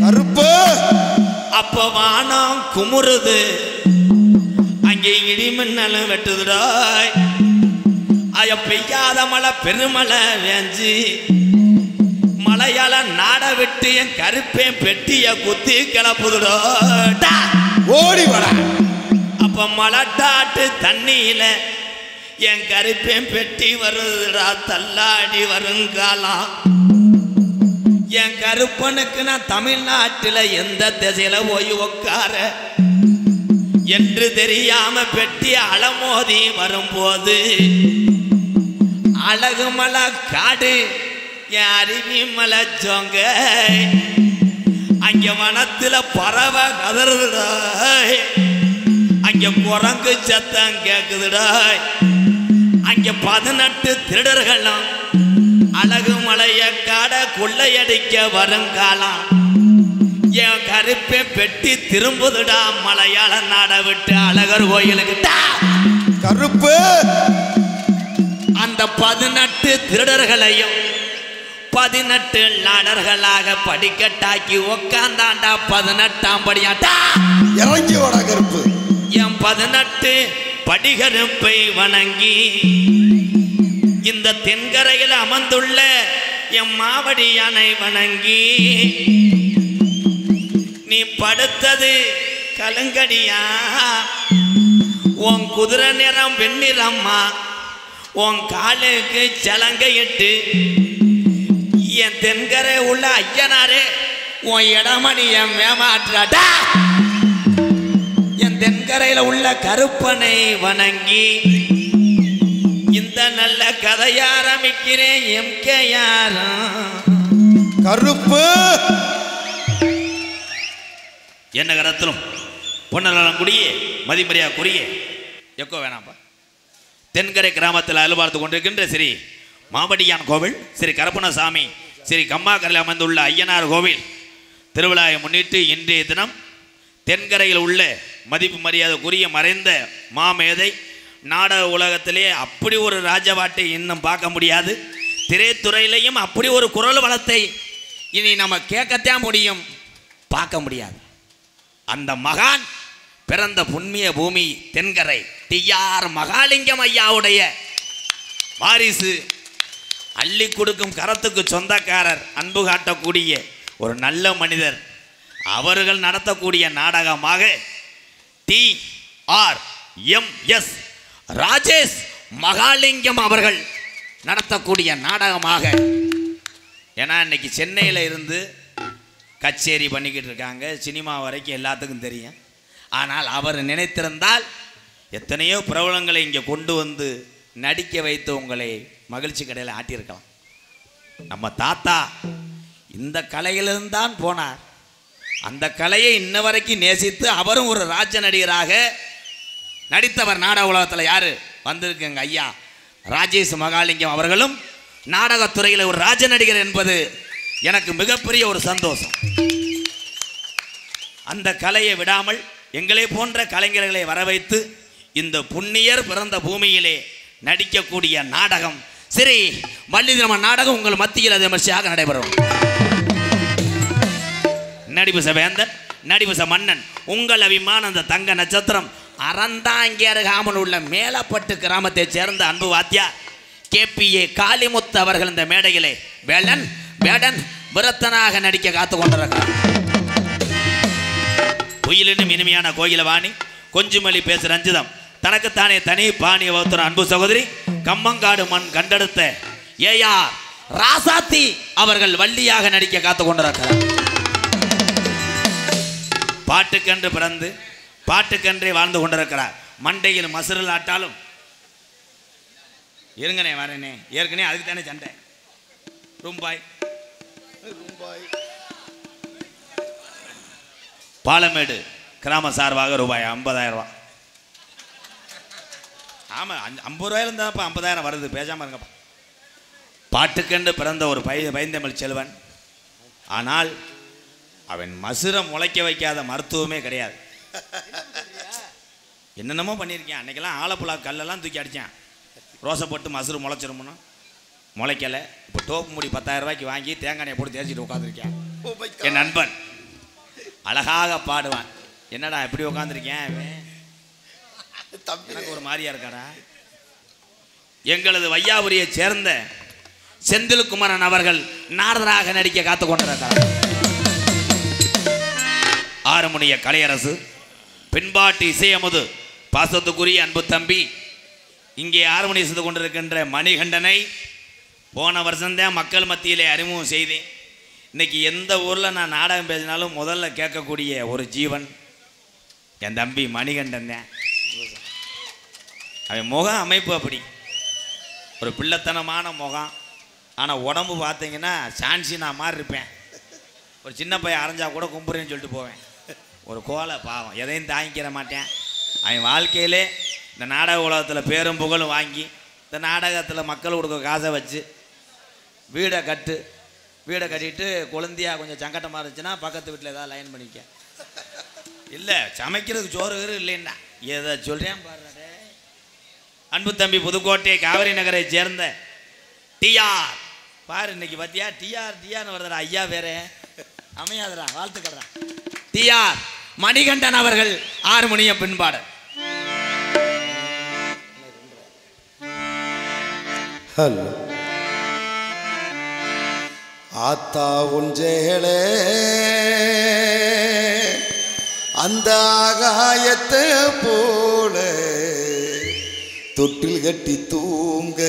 கருப்பு அப்ப வானம் குமுறுது, அங்கே இடிமின்னலும் வெட்டுதுடாய். பெய்யாத மழை பெருமழை வேஞ்சி மலையாள நாட விட்டு என் கருப்பேன் பெட்டிய குத்தி கிளப்புதுடா. ஓடி வர அப்ப மலட்டாட்டு தண்ணியில என் கருப்பேன் பெட்டி வருதுடா, தள்ளாடி வருங்காலம். என் கருப்பனுக்கு நான் தமிழ்நாட்டில் எந்த திசையில போய் உக்கார என்று தெரியாம பெட்டி அலமோதி வரும்போது அழகு மலை காடு என் அருவி மலை ஜோங்க அங்க வனத்துல பறவை கதறுதுடா, அங்க குரங்கு சத்தம் கேக்குதுடா, அங்க 18 திருடர்களும் அழகு மலைய காட கொள்ளையடிக்க வருங்காலம். என் கருப்பை பெட்டி திரும்புதுடா மலையாள நாட விட்டு அழகர் கோயிலுக்கு. கருப்பு அந்த 18 திருடர்களையும் 18 லாடர்களாக படிக்கட்டாக்கி உக்காந்தாண்டா 18ஆம் படியாட்டா. இறங்கி வாடா கருப்பு. என் 18 படிகருப்பை வணங்கி இந்த தென்கரையில் அமர்ந்துள்ள என் மாவடி யானை வணங்கி, நீ படுத்தது கலங்கடியா, உன் குதிரை நிறம் வெண்ணிறம்மா, உன் காலுக்கு சலங்கையிட்டு என் தென்கரை உள்ள ஐயனாரே உன் இடமணி என் மேமாற்றாடா. என் தென்கரையில உள்ள கருப்பனை வணங்கி இந்த நல்ல கதைய ஆரம்பிக்கிறேன். கருப்பு என்ன கரத்திலும் பொன்னலம் குடியே மதிமரியா குறியே எக்கோ வேணாம்பா. தென்கரை கிராமத்தில் அலுவலத்து கொண்டிருக்கின்ற ஸ்ரீ மாவடியான் கோவில், ஸ்ரீ கருப்பணசாமி, ஸ்ரீ கம்மாக்கரையில் அமைந்துள்ள ஐயனார் கோவில் திருவிழாவை முன்னிட்டு இன்றைய தினம் தென்கரையில் உள்ள மதிப்பு மரியாதைக்குரிய மறைந்த மாமேதை, நாடக உலகத்திலே அப்படி ஒரு ராஜபாட்டை இன்னும் பார்க்க முடியாது. திரைத்துறையிலையும் அப்படி ஒரு குரல் வளத்தை இனி நம்ம கேட்கத்தான் முடியும், பார்க்க முடியாது. அந்த மகான் பிறந்த புண்ணிய பூமி தென்கரை டிஆர் மகாலிங்கம் ஐயாவுடைய வாரிசு, அள்ளி கொடுக்கும் கரத்துக்கு சொந்தக்காரர், அன்பு காட்டக்கூடிய ஒரு நல்ல மனிதர். அவர்கள் நடத்தக்கூடிய நாடகமாக TRMS ராஜேஷ் மகாலிங்கம் அவர்கள் நடத்தக்கூடிய நாடகமாக. ஏன்னா இன்னைக்கு சென்னையில் இருந்து கச்சேரி பண்ணிக்கிட்டு இருக்காங்க, சினிமா வரைக்கும் எல்லாத்துக்கும் தெரியும். ஆனால் அவர் நினைத்திருந்தால் எத்தனையோ பிரபலங்களை இங்கே கொண்டு வந்து நடிக்க வைத்து உங்களை மகிழ்ச்சி கடையில் ஆட்டியிருக்கலாம். நம்ம தாத்தா இந்த கலையிலிருந்து தான் போனார். அந்த கலையை இன்ன வரைக்கும் நேசித்து அவரும் ஒரு ராஜ நடிகராக நடித்தவர். நாடக உலகத்தில் யார் வந்திருக்குங்க? ஐயா ராஜேஷ் மகாலிங்கம் அவர்களும் நாடகத்துறையில் ஒரு ராஜ நடிகர் என்பது எனக்கு மிகப்பெரிய ஒரு சந்தோஷம். அந்த கலையை விடாமல் எங்களை போன்ற கலைஞர்களை வர வைத்து இந்த புண்ணியர் பிறந்த பூமியிலே நடிக்கக்கூடிய நாடகம் சரி வள்ளிதிரம நாடகம் உங்கள் மத்தியில் விமர்சையாக நடைபெறும். நடிபுச வேந்தன் நடிபுச மன்னன் உங்கள் அபிமான அந்த தங்க நட்சத்திரம் அறந்தாங்கியருகாமல் உள்ள மேலப்பட்டு கிராமத்தைச் சேர்ந்த அன்பு வாத்தியார் KPA காளிமுத்து அவர்கள் இந்த மேடையிலே வேடன் விரத்தனாக நடிக்க காத்து கொண்டிருக்கிறார். குயிலினும் இனிமையான கோயிலவாணி கொஞ்சுமொழி பேசு ரஞ்சிதம் தனக்குத்தானே தனி பாணிய வகுத்துற அன்பு சகோதரி கம்மங்காடு மண் கண்டெடுத்த AR ராசாத்தி அவர்கள் வள்ளியாக நடிக்க காத்து கொண்டிருக்கிறார். பாட்டுக்கென்று பிறந்து பாட்டுக்கென்றே வாழ்ந்து கொண்டிருக்கிறார். மண்டையில் மசுரல் ஆட்டாலும் இருங்கனே வரேனே ஏற்கனவே அதுக்கு தானே சண்டை. ரூபாய் பாலமேடு கிராம சார்பாக ரூபாய் 50,000 ரூபாய். ஆமாம் 50 ரூபாயில இருந்தாப்பா 50,000 வருது. பேசாமல் இருங்கப்பா. பாட்டுக்கென்று பிறந்த ஒரு பைந்தமிழ் செல்வன். ஆனால் அவன் மசுரை முளைக்க வைக்காத மருத்துவமே கிடையாது. என்னென்னமோ பண்ணியிருக்கேன். அன்னைக்கெல்லாம் ஆலப்புழா கல்லெல்லாம் தூக்கி அடித்தேன். ரோசை போட்டு மசுறு முளைச்சிருமுன்னா முளைக்கலை. இப்போ டோப்பு முடி 10,000 ரூபாய்க்கு வாங்கி தேங்காயை போட்டு தேய்ச்சிட்டு உட்காந்துருக்கேன். என் நண்பன் அழகாக பாடுவான். என்னடா எப்படி உட்காந்துருக்கேன் எனக்கு ஒரு மாதிரியா இருக்காடா. எங்களது வையாபுரியை சேர்ந்த செந்தில்குமரன் அவர்கள் நாரதராக நடிக்க காத்து கொண்டிருக்கிறார். ஆறுமுனிய கலையரசு பின்பாட்டு இசையமுது பாசத்துக்குரிய அன்பு தம்பி இங்கே ஆறுமணி செய்து கொண்டிருக்கின்ற மணிகண்டனை போன வருஷம்தான் மக்கள் மத்தியிலே அறிமுகம் செய்தேன். இன்னைக்கு எந்த ஊரில் நான் நாடகம் பேசினாலும் முதல்ல கேட்கக்கூடிய ஒரு ஜீவன் என் தம்பி மணிகண்டன் தான். அவன் முக அமைப்பு அப்படி ஒரு பிள்ளைத்தனமான முகம். ஆனால் உடம்பு பார்த்தீங்கன்னா சான்சி நான் மாதிரி இருப்பேன். ஒரு சின்ன பையன் அரைஞ்சா கூட கும்புறேன்னு சொல்லிட்டு போவேன். ஒரு கோலை பாவம் எதையும் தாங்கிக்கிற மாட்டேன். அவன் வாழ்க்கையிலே இந்த நாடக உலகத்தில் பேரும் புகழும் வாங்கி இந்த நாடகத்தில் மக்கள் கொடுக்க காசை வச்சு வீடை கட்டிட்டு குழந்தையா கொஞ்சம் சங்கட்டமாக இருந்துச்சுன்னா பக்கத்து வீட்டில் ஏதாவது லைன் பண்ணிக்க. இல்லை சமைக்கிறதுக்கு சோறு இல்லைன்னா எதை சொல்கிறேன் பாரு. அன்பு தம்பி புதுக்கோட்டை காவிரி நகரை சேர்ந்த TR பாரு. இன்னைக்கு பார்த்தியா டிஆர்னு வருதுடா. ஐயா வேற அமையாதுடா. வாழ்த்துக்கடா. TR மணிகண்டன் அவர்கள் ஆறுமணியம் பின்பாடு. ஹலோ ஆத்தா உஞ்சேளே அந்த ஆகாயத்தை போல தொட்டில் கட்டி தூங்க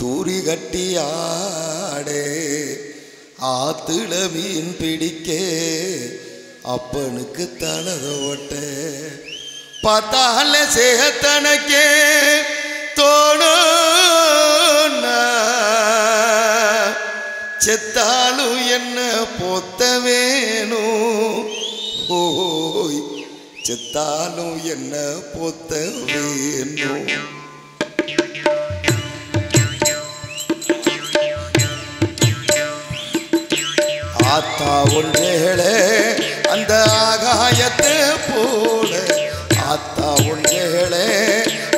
தூரி கட்டி ஆடே ஆத்துல மீன் பிடிக்க அப்பனுக்கு தலத ஓட்ட பார்த்தால சேகத்தனக்கே தோணுன்னா செத்தாலும் என்ன பொத்த வேணும் ஓய் செத்தாலும் என்ன பொத்த வேணும். ஆத்தா ஒன்றேளே அந்த ஆகாயத்தை போல ஆத்தா ஒன்றேளே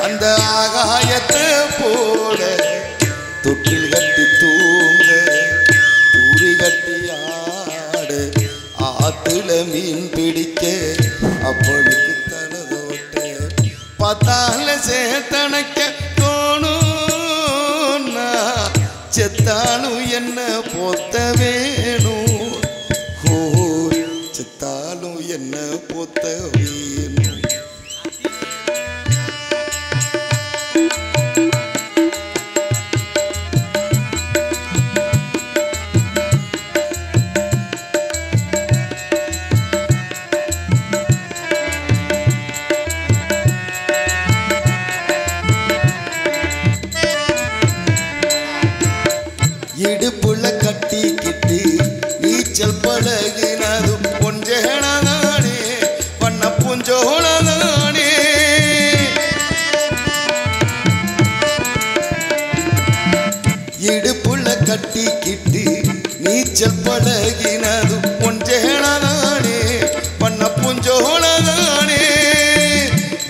அந்த ஆகாயத்தை போல தொட்டில் கட்டி தூங்க தூரி கட்டி ஆடு ஆத்துல மீன் பிடிக்க அப்பனுக்கு தலதோட்ட பார்த்தால சேத்தனக்க தோணும்னா செத்தாலும் என்ன பொத்த வேணும் செத்தாலும் என்ன பொத்த வேணும்.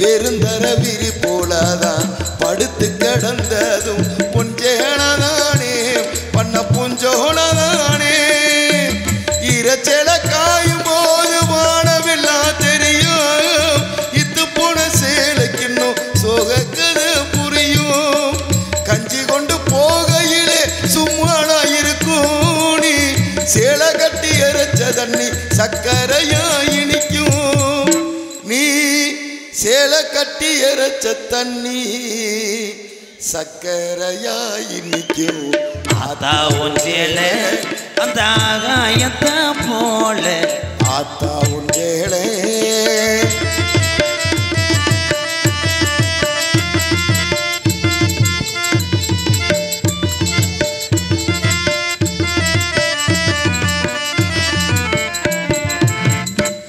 வெறுந்தர விரி போலதான் படுத்து கிடந்ததும் பொஞ்சேனதானே பண்ண பூஞ்சோனதானே இரச்சல காயும் போது வானவெல்லாம் தெரியும் இத்து போன சேலைக்கின்னும் சோகக்கது புரியும் கஞ்சி கொண்டு போகையிலே சும்மாடா இருக்கும் நீ சேலை கட்டி எரைச்ச தண்ணி சக்கரையா இனிக்கும் நீ சேலை கட்டி எரைச்ச தண்ணி சக்கரையா இனிக்கும் ஆத்தா உன் சேலை அந்த ஆகாயத்தை போல ஆத்தா உன் சேலை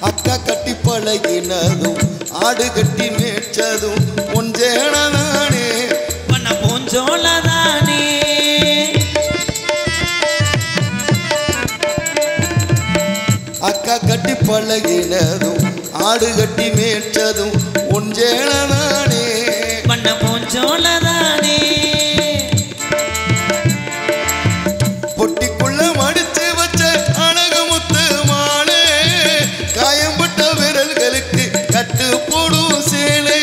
அக்கா கட்டி பழகினதும் ஆடு கட்டி மேய்ச்சதும் பொஞ்சேனதானே பண்ண பூஞ்சோலதானே அக்கா கட்டி பழகினதும் ஆடு கட்டி மேய்ச்சதும் ஒன்றேனதானே பண்ண பூஞ்சோலதானே பொட்டிக்குள்ள மடிச்சு வச்ச அழகு முத்து மாலே காயம்பட்ட விரல்களுக்கு கட்டு போடும் சேலே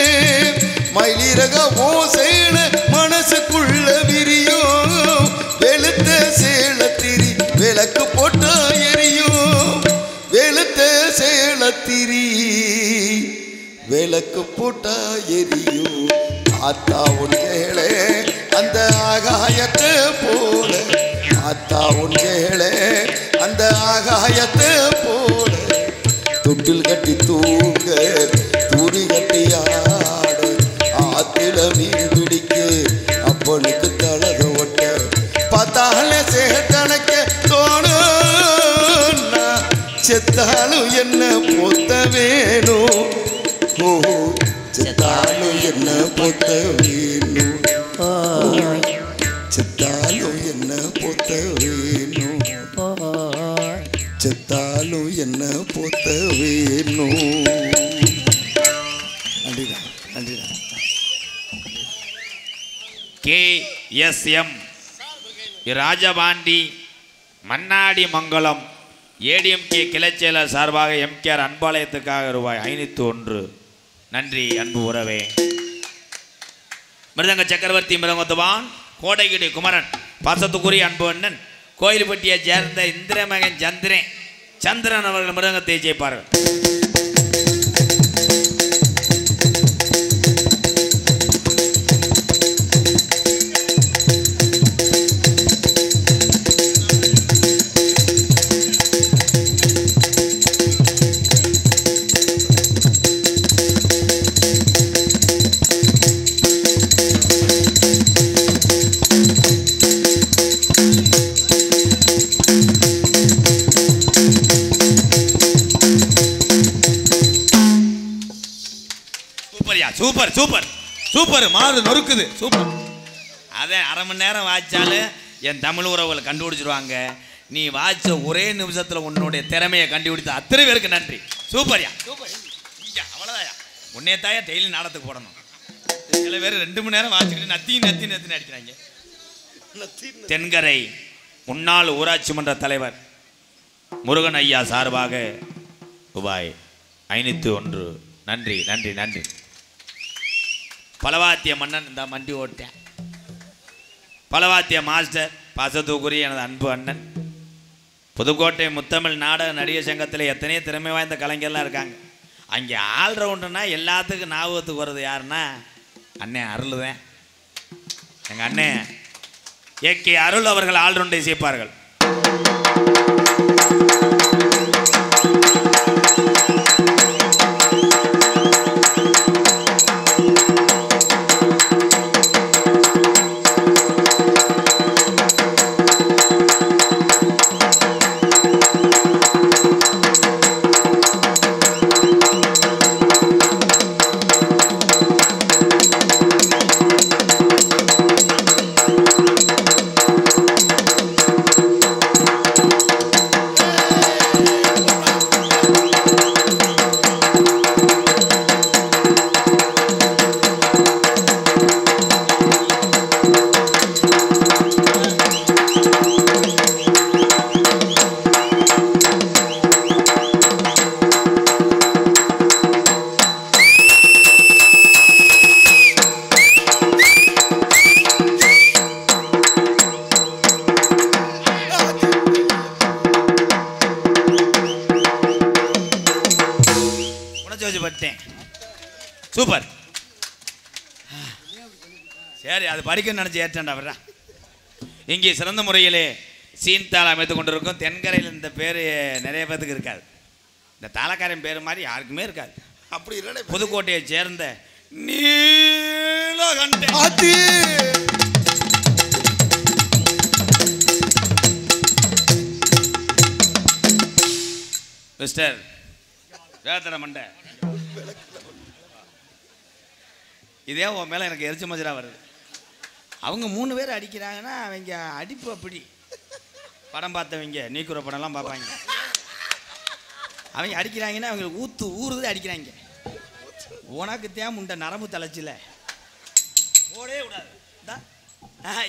மயிலிறக ஓ சேல மனசுக்குள்ள விரியும் வெளுத்த சேலத்திரி விளக்கு போட்டா எரியும் வெளுத்த சேலத்திரி விளக்கு போட்டா எரியும் ஆத்தா உன் சேலை அந்த ஆகாயத்தை போல ஆத்தா உன் சேலை அந்த ஆகாயத்தை போல தொட்டில் கட்டி தூங்க தூரி கட்டி ஆடு ஆத்தில மீன் பிடிக்க அப்பனுக்கு தலத ஒட்ட பார்த்தால சேத்தனக்க தோணும் செத்தாலும் என்ன பொத்த வேணும் ஓ செத்தாலும் என்ன பொத்த வேணும் செத்தாலும் என்ன பொத்த வேணும் செத்தாலும் என்ன பொத்த வேணும் நன்றிடா நன்றிடா KSM ராஜபாண்டி மன்னாடி மங்கலம் ADMK கிளைச்செயலர் சார்பாக MKR அன்பாலயத்துக்காக ரூபாய் 501. நன்றி அன்பு உறவே. மிருதங்க சக்கரவர்த்தி மிருதங்கத்துவான் கோடைகிடி குமரன் பாசத்துக்குரிய அன்பு அண்ணன் கோயில்பட்டியை சேர்ந்த இந்திரமகன் சந்திரன் அவர்கள் மிருதங்கத்தை ஜெயிப்பார்கள். சூப்பர் சூப்பர் சூப்பர் மாறு நொறுக்குது சூப்பர். அதை அரை மணி நேரம் வாய்ச்சாலும் என் தமிழ் உறவுகளை கண்டுபிடிச்சிருவாங்க. நீ வாய்ச்ச ஒரே நிமிஷத்தில் உன்னுடைய திறமையை கண்டுபிடித்த அத்தனை பேருக்கு நன்றி. சூப்பர்யா சூப்பர். அவ்வளோதாயா உன்னைய தாயா டெய்லி நாடத்துக்கு போடணும். சில பேர் 2 மணி நேரம் வாய்ச்சிக்கிட்டு நத்தின்னு அடிக்கிறாங்க. தென்கரை முன்னாள் ஊராட்சி மன்ற தலைவர் முருகன் ஐயா சார்பாக ரூபாய் 501. நன்றி நன்றி நன்றி. பலவாத்திய மன்னன் இந்த மண்டி ஓட்டேன். பலவாத்திய மாஸ்டர் பாசத்துக்குரிய எனது அன்பு அண்ணன். புதுக்கோட்டை முத்தமிழ் நாடக நடிகர் சங்கத்தில் எத்தனையோ திறமை வாய்ந்த கலைஞர்லாம் இருக்காங்க. அங்கே ஆல்ரவுண்டுன்னா எல்லாத்துக்கும் ஞாபகத்துக்கு வர்றது யாருன்னா அண்ணன் அருள் தான். எங்கள் அண்ணன் AK அருள் அவர்கள் ஆல்ரவுண்டை சேர்ப்பார்கள். சூப்பர். சரி, அது படிக்க நினச்சி ஏற்றேன்டா வர்றா. இங்கே சிறந்த முறையிலே சீன் தாளம் அமைத்து கொண்டிருக்கும். தென்கரையில் இந்த பேர் நிறைய பேத்துக்கு இருக்காது. இந்த தாளக்காரன் பேர் மாதிரி யாருக்குமே இருக்காது. அப்படி இல்லைன்னா புதுக்கோட்டையை சேர்ந்த நீலகண்டன். மிஸ்டர் வேத்தன மண்டை, இதே உன் மேலே எனக்கு எரிச்ச மஜரா வருது. அவங்க 3 பேர் அடிக்கிறாங்கன்னா அவங்க அடிப்பு அப்படி. படம் பார்த்தவங்க நீக்குற படம்லாம் பார்ப்பாங்க. அவங்க அடிக்கிறாங்கன்னா அவங்களுக்கு ஊறுது அடிக்கிறாங்க. உனக்கு தேம் உண்ட நரம்பு தலைச்சில ஓடே விடாது.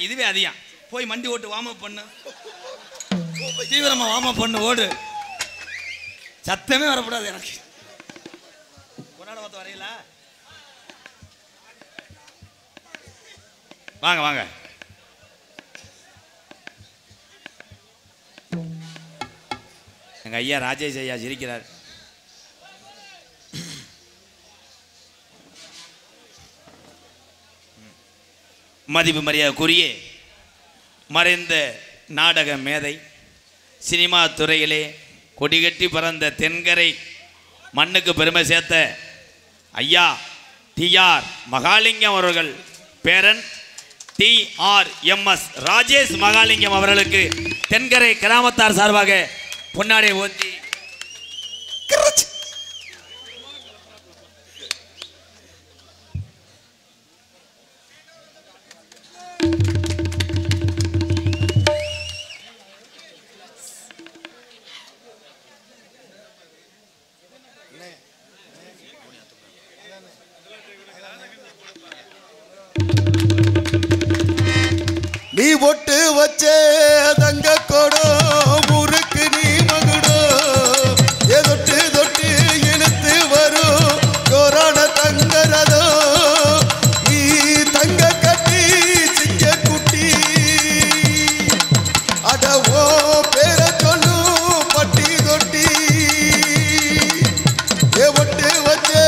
இதுவே அதிகம். போய் மண்டி ஓட்டு வார்ம் பண்ணு, தீவிரமாக வார்ம் பண்ணு, ஓடு. சத்தமே வரக்கூடாது எனக்கு. கொண்டாட பார்த்து வரையில வாங்க வாங்க. எங்க ஐயா ராஜேஷ் ஐயா சிரிக்கிறார். மதிப்பு மரியாதைக்குரிய மறைந்த நாடக மேதை, சினிமா துறையிலே கொடிகட்டி பறந்த தென்கரை மண்ணுக்கு பெருமை சேர்த்த ஐயா டிஆர் மகாலிங்கம் அவர்கள் பேரன் டிஆர்எம்எஸ் ராஜேஷ் மகாலிங்கம் அவர்களுக்கு தென்கரை கிராமத்தார் சார்பாக பொன்னாடை ஓத்தி நீ ஒட்டு வச்சே தங்க கொடோ முறுக்கு நீ மகுடோ எதொட்டு தொட்டு இழுத்து வரும் கொரோனா தங்கரதோ நீ தங்க கட்டி சிங்க குட்டி அடவோ பேர சொல்லும் பட்டி தொட்டி ஏ ஒட்டு வச்சே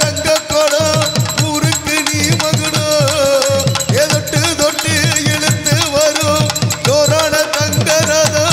தங்க கொடோ முறுக்கு நீ மகுடோ எதொட்டு தொட்டு இழுத்து வரும் கொரோனா தங்கரதோ.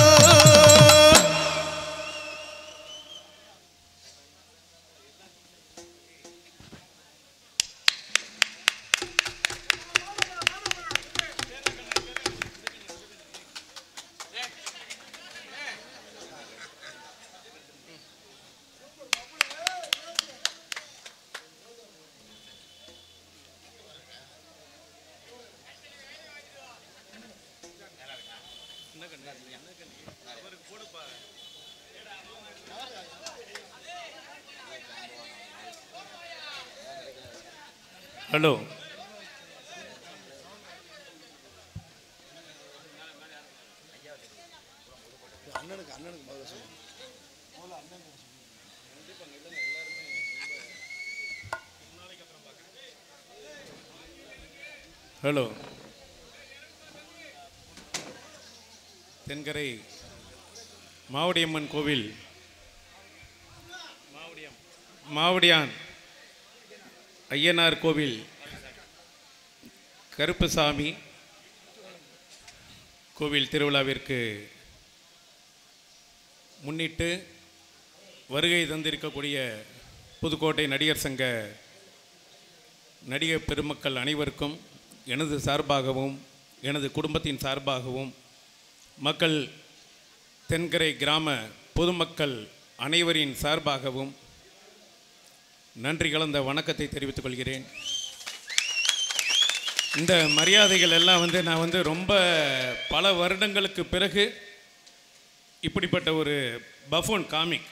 Hello, hello. தென்கரை மாவடியம்மன் கோவில் மாவடியான் ஐயனார் கோவில் கருப்புசாமி கோவில் திருவிழாவிற்கு முன்னிட்டு வருகை தந்திருக்கக்கூடிய புதுக்கோட்டை நடிகர் சங்க நடிகர் பெருமக்கள் அனைவருக்கும் எனது சார்பாகவும் எனது குடும்பத்தின் சார்பாகவும் மக்கள் தென்கரை கிராம பொதுமக்கள் அனைவரின் சார்பாகவும் நன்றி கலந்த வணக்கத்தை தெரிவித்துக் கொள்கிறேன். இந்த மரியாதைகள் எல்லாம் நான் ரொம்ப பல வருடங்களுக்கு பிறகு இப்படிப்பட்ட ஒரு பஃபூன் காமிக்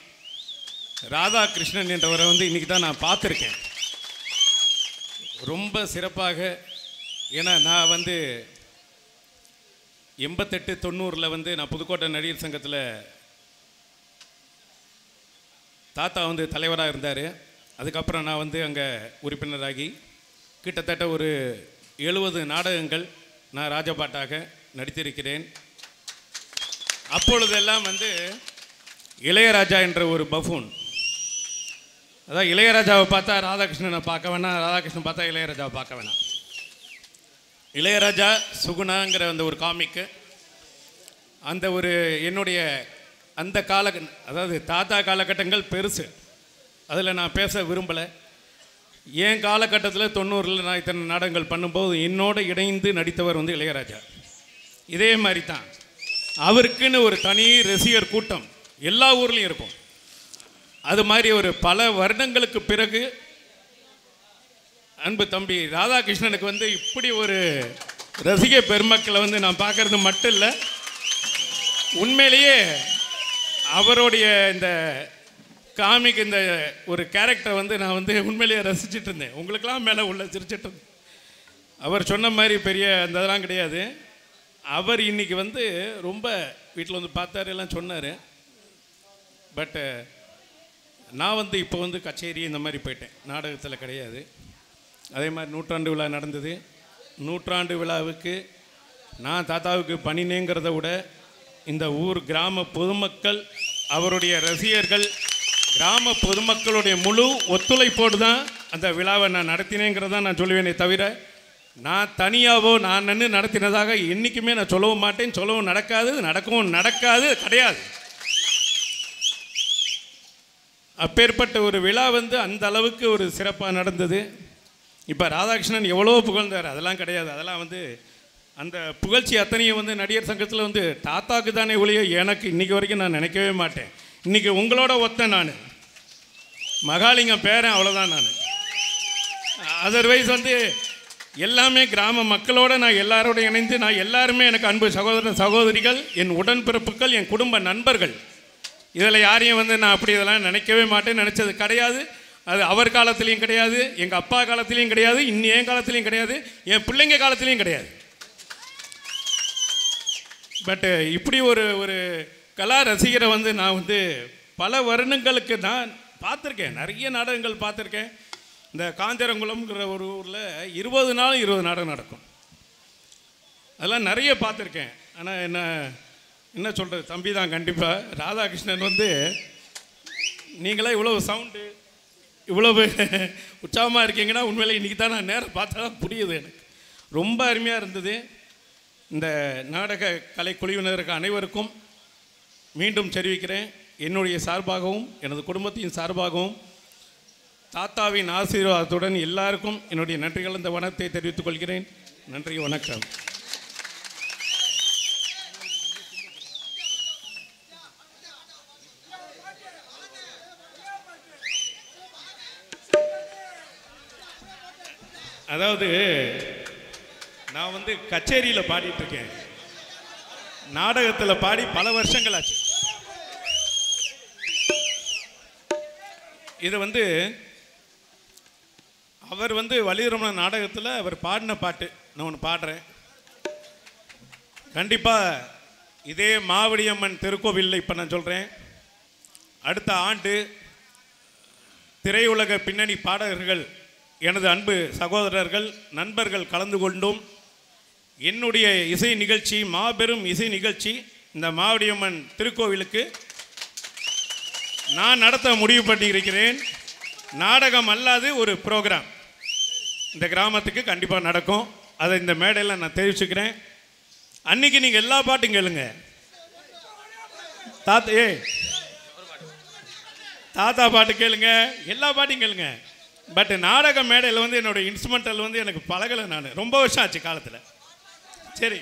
ராதாகிருஷ்ணன் என்றவரை இன்றைக்கி தான் நான் பார்த்துருக்கேன். ரொம்ப சிறப்பாக. ஏன்னா நான் 88-90 நான் புதுக்கோட்டை நடிகர் சங்கத்தில் தாத்தா தலைவராக இருந்தார். அதுக்கப்புறம் நான் அங்கே உறுப்பினராகி கிட்டத்தட்ட ஒரு 70 நாடகங்கள் நான் ராஜபாட்டாக நடித்திருக்கிறேன். அப்பொழுதெல்லாம் இளையராஜா என்ற ஒரு பஃபூன் அதான் இளையராஜாவை பார்த்தா ராதாகிருஷ்ணனை பார்க்க வேணாம், ராதாகிருஷ்ணன் பார்த்தா இளையராஜாவை பார்க்க வேணாம். இளையராஜா சுகுணாங்கிற அந்த ஒரு காமிக்கு, அந்த ஒரு என்னுடைய அந்த அதாவது தாத்தா காலகட்டங்கள் பெருசு, அதில் நான் பேச விரும்பலை. என் காலகட்டத்தில் 90ல் நான் இத்தனை நாடகங்கள் பண்ணும்போது என்னோடு இணைந்து நடித்தவர் வந்து இளையராஜா. இதே மாதிரி தான் அவருக்குன்னு ஒரு தனி ரசிகர் கூட்டம் எல்லா ஊர்லேயும் இருக்கும். அது மாதிரி ஒரு பல வருடங்களுக்கு பிறகு அன்பு தம்பி ராதாகிருஷ்ணனுக்கு வந்து இப்படி ஒரு ரசிக பெருமக்களை வந்து நான் பார்க்கறது மட்டும் இல்லை, உண்மையிலேயே அவருடைய இந்த காமிக் இந்த ஒரு கேரக்டர் வந்து நான் வந்து உண்மையிலேயே ரசிச்சுட்டு இருந்தேன். உங்களுக்கெல்லாம் மேலே உள்ள சிரிச்சிட்டு இருந்தேன். அவர் சொன்ன மாதிரி பெரிய அந்த இதெல்லாம் கிடையாது. அவர் இன்றைக்கி வந்து ரொம்ப வீட்டில் வந்து பார்த்தாரு, எல்லாம் சொன்னார். பட்டு நான் வந்து இப்போ வந்து கச்சேரி இந்த மாதிரி போயிட்டேன், நாடகத்தில் கிடையாது. அதே மாதிரி நூற்றாண்டு விழா நடந்தது. நூற்றாண்டு விழாவுக்கு நான் தாத்தாவுக்கு பணினேங்கிறத விட இந்த ஊர் கிராம பொதுமக்கள், அவருடைய ரசிகர்கள், கிராம பொதுமக்களுடைய முழு ஒத்துழைப்போடு தான் அந்த விழாவை நான் நடத்தினேங்கிறதான் நான் சொல்லுவேனே தவிர, நான் தனியாகவோ நான் நின்று நடத்தினதாக என்றைக்குமே நான் சொல்லவும் மாட்டேன், சொல்லவும் நடக்காது, நடக்கவும் நடக்காது, கிடையாது. அப்பேற்பட்ட ஒரு விழா வந்து அந்த அளவுக்கு ஒரு சிறப்பாக நடந்தது. இப்போ ராதாகிருஷ்ணன் எவ்வளோ புகழ்ந்தார், அதெல்லாம் கிடையாது. அதெல்லாம் வந்து அந்த புகழ்ச்சி அத்தனையும் வந்து நடிகர் சங்கத்தில் வந்து தாத்தாக்கு தானே ஒழிய எனக்கு இன்றைக்கி வரைக்கும் நான் நினைக்கவே மாட்டேன். இன்றைக்கி உங்களோட ஒத்தேன், நான் மகாலிங்கம் பேரன், அவ்வளோதான். நான் அதர்வைஸ் வந்து எல்லாமே கிராம மக்களோடு நான் எல்லாரோட இணைந்து, நான் எல்லாருமே எனக்கு அன்பு சகோதர சகோதரிகள், என் உடன்பிறப்புகள், என் குடும்ப நண்பர்கள். இதில் யாரையும் வந்து நான் அப்படி இதெல்லாம் நினைக்கவே மாட்டேன், நினச்சது கிடையாது. அது அவர் காலத்துலேயும் கிடையாது, எங்கள் அப்பா காலத்துலேயும் கிடையாது, இன்னும் என் காலத்துலேயும் கிடையாது, என் பிள்ளைங்க காலத்துலேயும் கிடையாது. பட்டு இப்படி ஒரு ஒரு கலா ரசிகரை வந்து நான் வந்து பல வருடங்களுக்கு நான் பார்த்துருக்கேன், நிறைய நாடகங்கள் பார்த்துருக்கேன். இந்த காஞ்சரங்குளம்ங்கிற ஒரு ஊரில் 20 நாள் 20 நாடகம் நடக்கும். அதெல்லாம் நிறைய பார்த்துருக்கேன். ஆனால் என்ன சொல்கிறது, தம்பி தான் கண்டிப்பாக ராதாகிருஷ்ணன் வந்து நீங்களே இவ்வளவு சவுண்டு இவ்வளவு உற்சாகமாக இருக்கீங்கன்னா உண்மையிலே இன்றைக்கி தான் நான் நேரம் பார்த்தா தான் புரியுது. எனக்கு ரொம்ப அருமையாக இருந்தது. இந்த நாடக கலை குழுவினருக்கு அனைவருக்கும் மீண்டும் தெரிவிக்கிறேன், என்னுடைய சார்பாகவும் எனது குடும்பத்தின் சார்பாகவும் தாத்தாவின் ஆசீர்வாதத்துடன் எல்லாருக்கும் என்னுடைய நன்றி கலந்த வணக்கத்தை தெரிவித்துக் கொள்கிறேன். நன்றி, வணக்கம். அதாவது நான் வந்து கச்சேரியில் பாடிட்டுருக்கேன், நாடகத்தில் பாடி பல வருஷங்கள் ஆச்சு. இது வந்து அவர் வந்து வள்ளிரமண நாடகத்தில் அவர் பாடின பாட்டு நான் ஒன்று பாடுறேன். கண்டிப்பாக இதே மாவடியம்மன் திருக்கோவிலில் இப்போ நான் சொல்கிறேன், அடுத்த ஆண்டு திரையுலக பின்னணி பாடகர்கள், எனது அன்பு சகோதரர்கள், நண்பர்கள் கலந்து கொண்டும் என்னுடைய இசை நிகழ்ச்சி, மாபெரும் இசை நிகழ்ச்சி இந்த மாவடியம்மன் திருக்கோவிலுக்கு நான் நடத்த முடிவு பண்ணியிருக்கிறேன். நாடகம் அல்லாது ஒரு ப்ரோக்ராம் இந்த கிராமத்துக்கு கண்டிப்பாக நடக்கும். அதை இந்த மேடையில் நான் தெரிவிச்சுக்கிறேன். அன்றைக்கி நீங்கள் எல்லா பாட்டும் கேளுங்க, தாத்தா பாட்டு கேளுங்க, எல்லா பாட்டும் கேளுங்க. பட் நாடக மேடையில் வந்து என்னோடய இன்ஸ்ட்ருமெண்டல் வந்து எனக்கு பழகலை, நான் ரொம்ப வருஷம் ஆச்சு காலத்தில். சரி,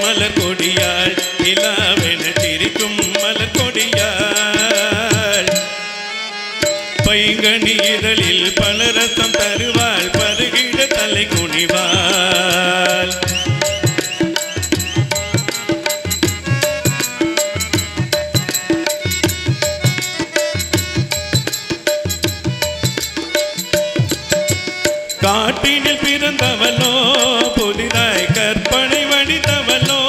மலர் கொடியாய் நிலாவென சிரிக்கும் மலர் கொடியாய் பைங்கனி இதழில் பலரசம் தருவாள் பருகிட தலை குனிவாள் காட்டினில் பிறந்தவளோ புதிதாய் கற்பனை வடித்தவளோ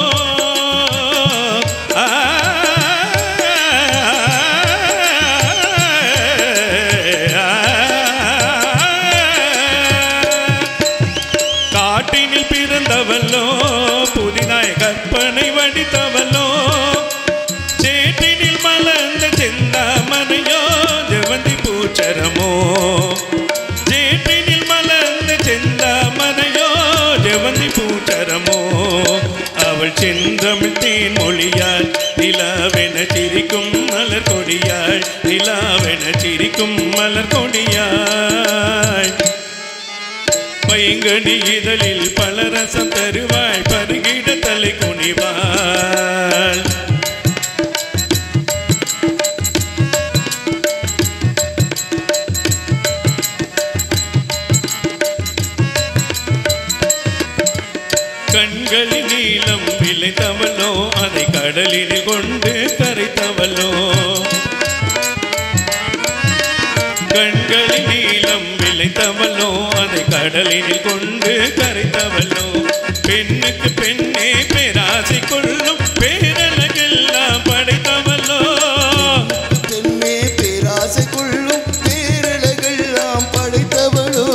காட்டினில் பிறந்தவளோ புதிதாய் கற்பனை வடித்தவளோ சேட்டினில் மலர்ந்த செந்தாமரையோ ஜெவந்தி பூச்சரமோ செந்தாமரையோ பூச்சரமோ அவள் செந்தமிழ் தேன் மொழியாள் நிலாவென சிரிக்கும் மலர் கொடியாள் நிலாவென சிரிக்கும் மலர் கொடியாள் பைங்கனி இதழில் பலரசம் தருவாள் பருகிட தலை குனிவாள் கண்களின் நீளம் விளைத்தவளோ அதை கடலில் கொண்டு கரைத்தவளோ கண்களின் நீளம் விளைத்தவளோ அதை கடலில் கொண்டு கரைத்தவளோ பெண்ணுக்கு பெண்ணே பேராசை கொள்ளும் பேரழகெல்லாம் படைத்தவளோ பெண்ணே பேராசை கொள்ளும் பேரழகெல்லாம் படைத்தவளோ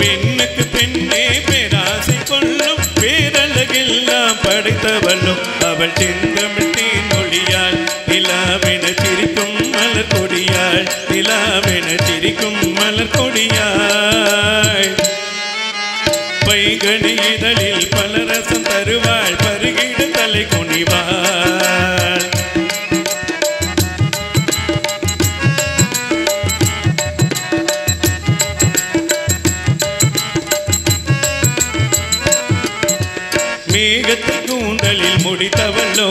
பெண்ணுக்கு பெண்ணே பேராசை கொள்ளும் பேரழகெல்லாம் படைத்தவளோ அவள் செந்தமிழ் தேன் மொழியாள் நிலாவென சிரிக்கும் மலர் கொடியாள் நிலாவென சிரிக்கும் மலர் கொடியாள் பைங்கனி இதழில் பலரசம் தருவாள் பருகிட தலை குனிவாள் மேகத்து கூந்தலில் முடித்தவளோ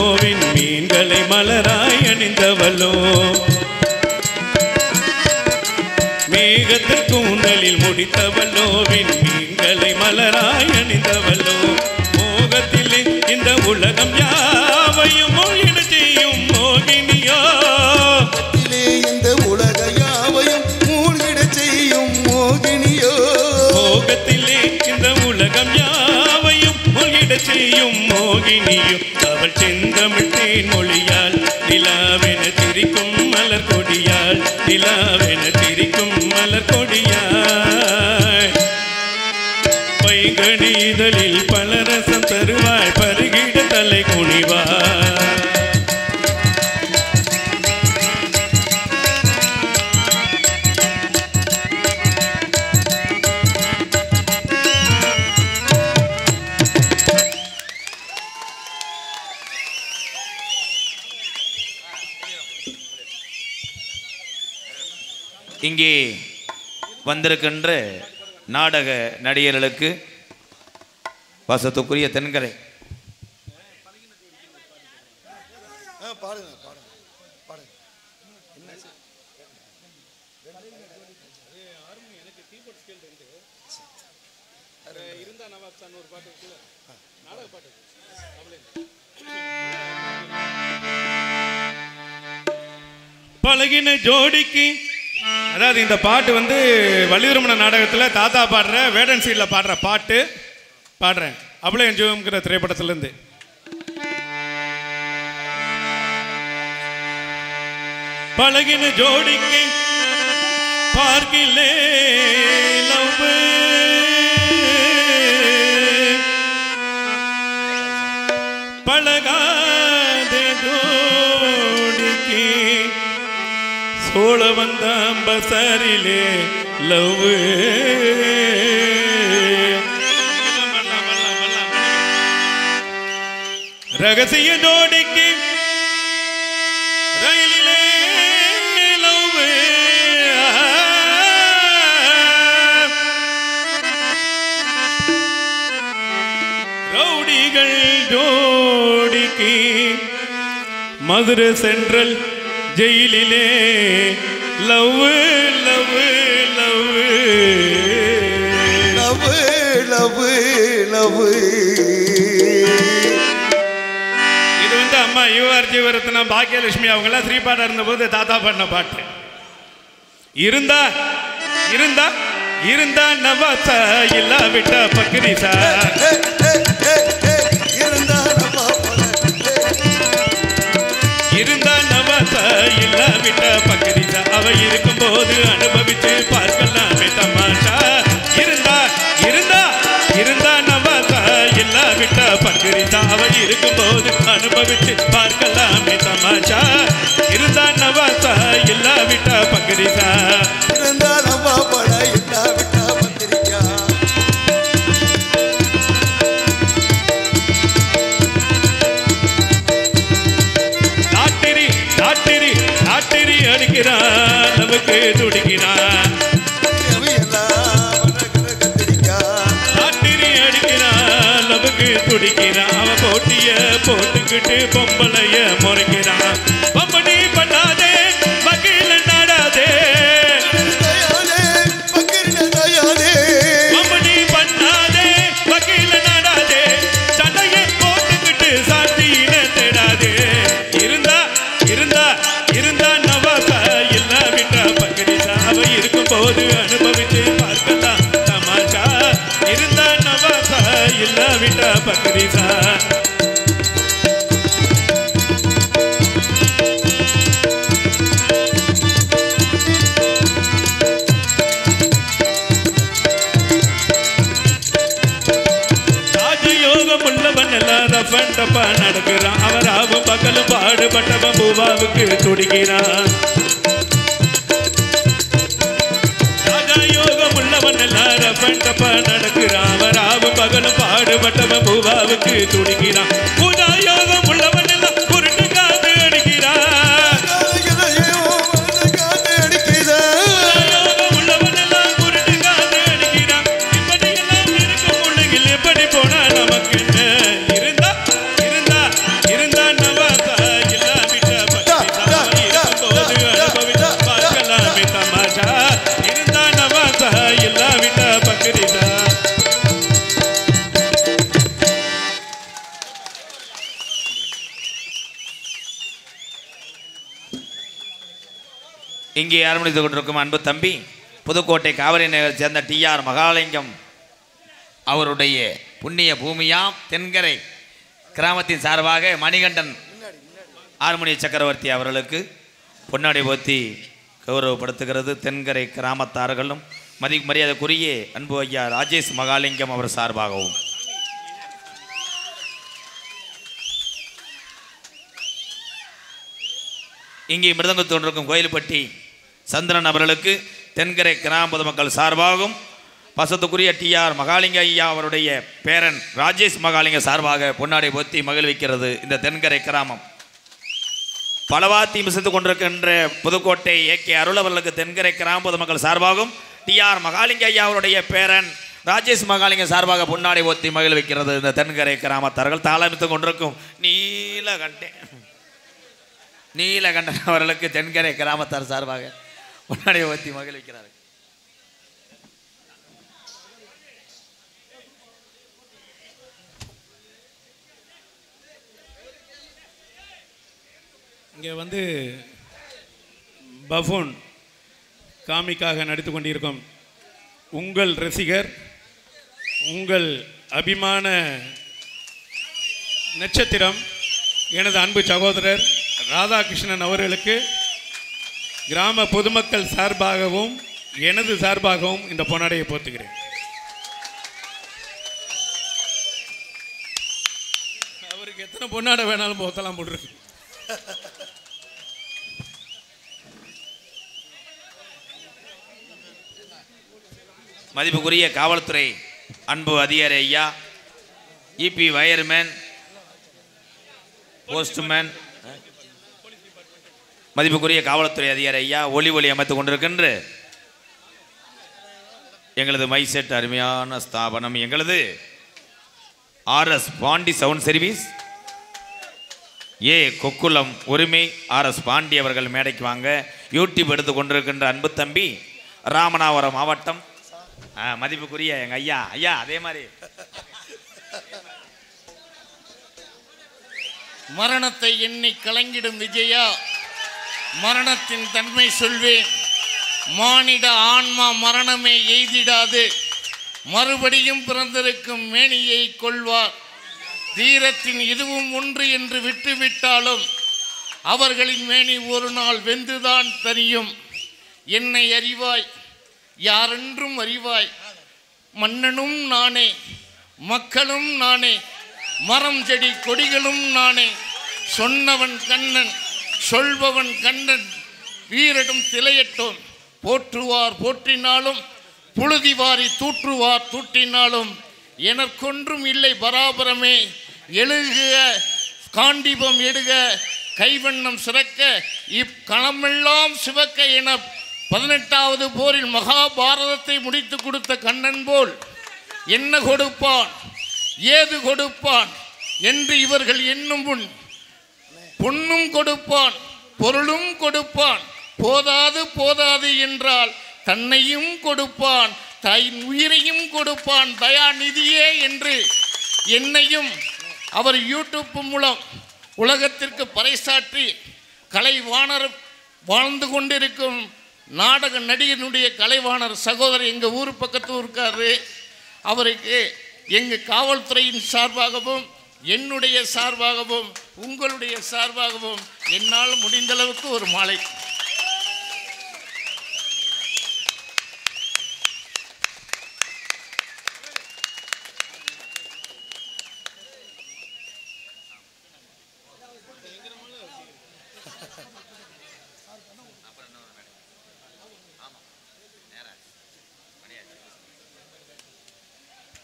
மீன்களை மலராய் அணிந்தவளோ மேகத்து கூந்தலில் முடித்தவளோ மீன்களை மலராய் அணிந்தவளோ மோகத்திலே இந்த உலகம் யாவையும் மொழிட செய்யும் மோகினியோ இந்த உலக யாவையும் மூழ்கிட செய்யும் மோகினியோ மோகத்திலே இந்த உலகம் யாவையும் மூழ்கிட செய்யும் மோகினியோ அவள் செந்தமிழ் தேன் மொழியாள் நிலாவென சிரிக்கும் மலர் கொடியாள் நிலாவென சிரிக்கும் மலர் கொடியாள் பைங்கனி இதழில் பலரசம் தருவாள் பருகிட தலை குனிவாள் இங்கே வந்திருக்கின்ற நாடக நடிகர்களுக்கு வசத்துக்குரிய தென்கரை பழகின ஜோடிக்கு அதாவது இந்த பாட்டு வந்து வள்ளிதிருமண நாடகத்தில் தாத்தா பாடுற வேடன் சீடில் பாடுற பாட்டு பாடுறேன் அவ்வளோ என்ஜோய்ங்கிற திரைப்படத்திலேருந்து பழகின ஜோடிக்கு பார்க்கிலே லவ் பழகாத ஜோடிக்கு சோழ வந்தாம் பசாரிலே லவ் ரகசிய ஜோடிக்கு ரயிலிலே லவ் ரவுடிகள் ஜோடிக்கு மதுரை சென்ட்ரல் ஜெயிலிலே லவ் லவ் லவ் லவ். இது வந்து அம்மா யுவர் ஜீவரத்னம் பாக்கியலட்சுமி அவங்கெல்லாம் ஸ்ரீபாடா இருந்தபோது தாத்தா பண்ண பாட்டு. இருந்தா இருந்தா இருந்தா நவாசா இல்லாவிட்டா பக்ரிசா. இருந்தா நவாசா இல்லாவிட்டா பக்ரிசா. அவ இருக்கும்போது அனுபவிச்சு பார்க்கலாமே தமாஷா. இருந்தா இருந்தா இருந்தா நவாசா இல்லாவிட்டா பக்ரிசா. அவ இருக்கும்போது அனுபவிச்சு பார்க்கலாமே தமாஷா. இருந்தா நவாசா இல்லாவிட்டா பக்ரிசா. இருந்தா நவா பட இல்லாவிட்டா பத்திரிக்கா. நாட்டிரி நாட்டிரி நாட்டிரி அடிக்கிறான் நமக்கு துடிக்கிறான். நாட்டிரி அடிக்கிறான் நமக்கு துடிக்கிறான். அவன் போட்டிய போட்டுக்கிட்டு பொம்பளைய முறைக்கிறான். பொம்படி பண்ணாதே வக்கீல நாடாதே. பொம்படி பண்ணாதே வக்கீல நாடாதே. சண்டைய போட்டுக்கிட்டு சாட்சியின தேடாதே. இருந்தா இருந்தா இருந்தா நவாசா இல்லாவிட்டா பக்ரிசா. அவ இருக்கும்போது அனுபவிச்சு பார்க்கலாம் தமாஷா. இருந்தா நவாசா இல்லாவிட்டா பக்ரிசா. ராஜயோகம் உள்ளவன் எல்லாம் ரஃபன் டப்பா நடக்கிறான். அவர் ஆவும் பகலும் பாடுபட்டவன் பூவாவுக்கு துடிக்கிறான். ராஜயோகம் உள்ளவன் எல்லாம் ரஃபன் டப்பா நடக்கிறான். அவர் ஆவும் பகலும் பாடுபட்டவன் பூவாவுக்கு துடிக்கிறான். பூஜா யோகம் உள்ளவன் எல்லாம் உருட்டு காத்து அடிக்கிறான். உள்ளவன் எல்லாம் உருட்டு காத்து அடிக்கிறான். இப்படி எல்லாம் இருக்கும் உலகில் எப்படி போனா நமக்கு என்ன? இருந்தா இருந்தா இருந்தா நவாசா இல்லாவிட்டா பக்ரிசா. இருக்கும்போது அனுபவிச்சு பார்க்கலாமே தமாஷா. இருந்தா நவாசா இல்லாவிட்டா பக்ரிசா. இங்கே அரவணைத்துக் கொண்டிருக்கும் அன்பு தம்பி புதுக்கோட்டை காவிரி நகரை சேர்ந்த TR மகாலிங்கம் அவருடைய புண்ணிய பூமியாம் தென்கரை கிராமத்தின் சார்பாக மணிகண்டன் ஆறுமணி சக்கரவர்த்தி அவர்களுக்கு பொன்னாடை போத்தி கௌரவப்படுத்துகிறது தென்கரை கிராமத்தார்களும் மரியாதைக்குரிய அன்பு ஐயா ராஜேஷ் மகாலிங்கம் அவர் சார்பாகவும். இங்கே மிருதங்கத்தில் கொண்டிருக்கும் கோயில்பட்டி சந்திரன் அவர்களுக்கு தென்கரை கிராம பொதுமக்கள் சார்பாகவும் பசத்துக்குரிய TR மகாலிங்க ஐயா அவருடைய பேரன் ராஜேஷ் மகாலிங்க சார்பாக பொன்னாடை போத்தி மகிழ்விக்கிறது இந்த தென்கரை கிராமம். பலவாத்தி மிசித்துக் கொண்டிருக்கின்ற புதுக்கோட்டை AK அருள் அவர்களுக்கு தென்கரை கிராம பொதுமக்கள் சார்பாகவும் TR மகாலிங்க ஐயா அவருடைய பேரன் ராஜேஷ் மகாலிங்க சார்பாக பொன்னாடை போத்தி மகிழ்விக்கிறது இந்த தென்கரை கிராமத்தார்கள். தாளமித்துக் கொண்டிருக்கும் நீலகண்டன் அவர்களுக்கு தென்கரை கிராமத்தார் சார்பாக பொன்னாடை போத்தி மகிழ்விக்கிறார்கள். இங்கே வந்து பஃபூன் காமிக்காக நடித்து கொண்டிருக்கும் உங்கள் ரசிகர் உங்கள் அபிமான நட்சத்திரம் எனது அன்பு சகோதரர் ராதாகிருஷ்ணன் அவர்களுக்கு கிராம பொதுமக்கள் சார்பாகவும் எனது சார்பாகவும் இந்த பொன்னாடையை போர்த்துகிறேன். அவருக்கு எத்தனை பொன்னாடை வேணாலும் போத்தலாம் போட்டுருக்கு. மதிப்புக்குரிய காவல்துறை அன்பு அதிகாரி ஐயா EP வயர்மேன் போஸ்ட்மேன் மதிப்புக்குரிய காவல்துறை அதிகாரி ஐயா ஒளி அமைத்துக் கொண்டிருக்கின்ற எங்களது மைசெட் அருமையான ஸ்தாபனம் எங்களது RS Pandi sound service Kokkulam உரிமை RS பாண்டி அவர்கள் மேடைக்கு வாங்க. யூடியூப் எடுத்து கொண்டிருக்கின்ற அன்பு தம்பி ராமநாதபுரம் மாவட்டம் மதிப்புக்குரிய எங்க ஐயா ஐயா அதே மாதிரி மரணத்தை எண்ணி கலங்கிடும் விஜயா, மரணத்தின் தன்மை சொல்வேன். மானிட ஆன்மா மரணமே எய்திடாது, மறுபடியும் பிறந்திருக்கும் மேனியை கொள்வார். தீரத்தின் இதுவும் ஒன்று என்று விட்டுவிட்டாலும் அவர்களின் மேனி ஒரு நாள் வெந்துதான் தனியும். என்னை அறிவாய், யாரென்றும் அறிவாய். மன்னனும் நானே, மக்களும் நானே, மரம் செடி கொடிகளும் நானே. சொன்னவன் கண்ணன், சொல்பவன் கண்ணன். வீரடும் திளையட்டும், போற்றுவார் போற்றினாலும், புழுதி வாரி தூற்றுவார் தூற்றினாலும், எனக்கொன்றும் இல்லை பராபரமே. எழுக காண்டிபம் எடுக, கைவண்ணம் சிறக்க, இக்களமெல்லாம் சிவக்க என 18வது போரில் மகாபாரதத்தை முடித்து கொடுத்த கண்ணன் போல் என்ன கொடுப்பான், ஏது கொடுப்பான் என்று இவர்கள் எண்ணும் முன் பொன்னும் கொடுப்பான், பொருளும் கொடுப்பான். போதாது போதாது என்றால் தன்னையும் கொடுப்பான், தன் உயிரையும் கொடுப்பான். தயாநிதியே என்று என்னையும் அவர் யூடியூப் மூலம் உலகத்திற்கு பறைசாற்றி கலைவாணர் வாழ்ந்து கொண்டிருக்கும் நாடக நடிகனுடைய கலைவாணர் சகோதரர் எங்கள் ஊர் பக்கத்து இருக்காரு. அவருக்கு எங்கள் காவல்துறையின் சார்பாகவும் என்னுடைய சார்பாகவும் உங்களுடைய சார்பாகவும் என்னால் முடிந்தளவுக்கு ஒரு மாலை.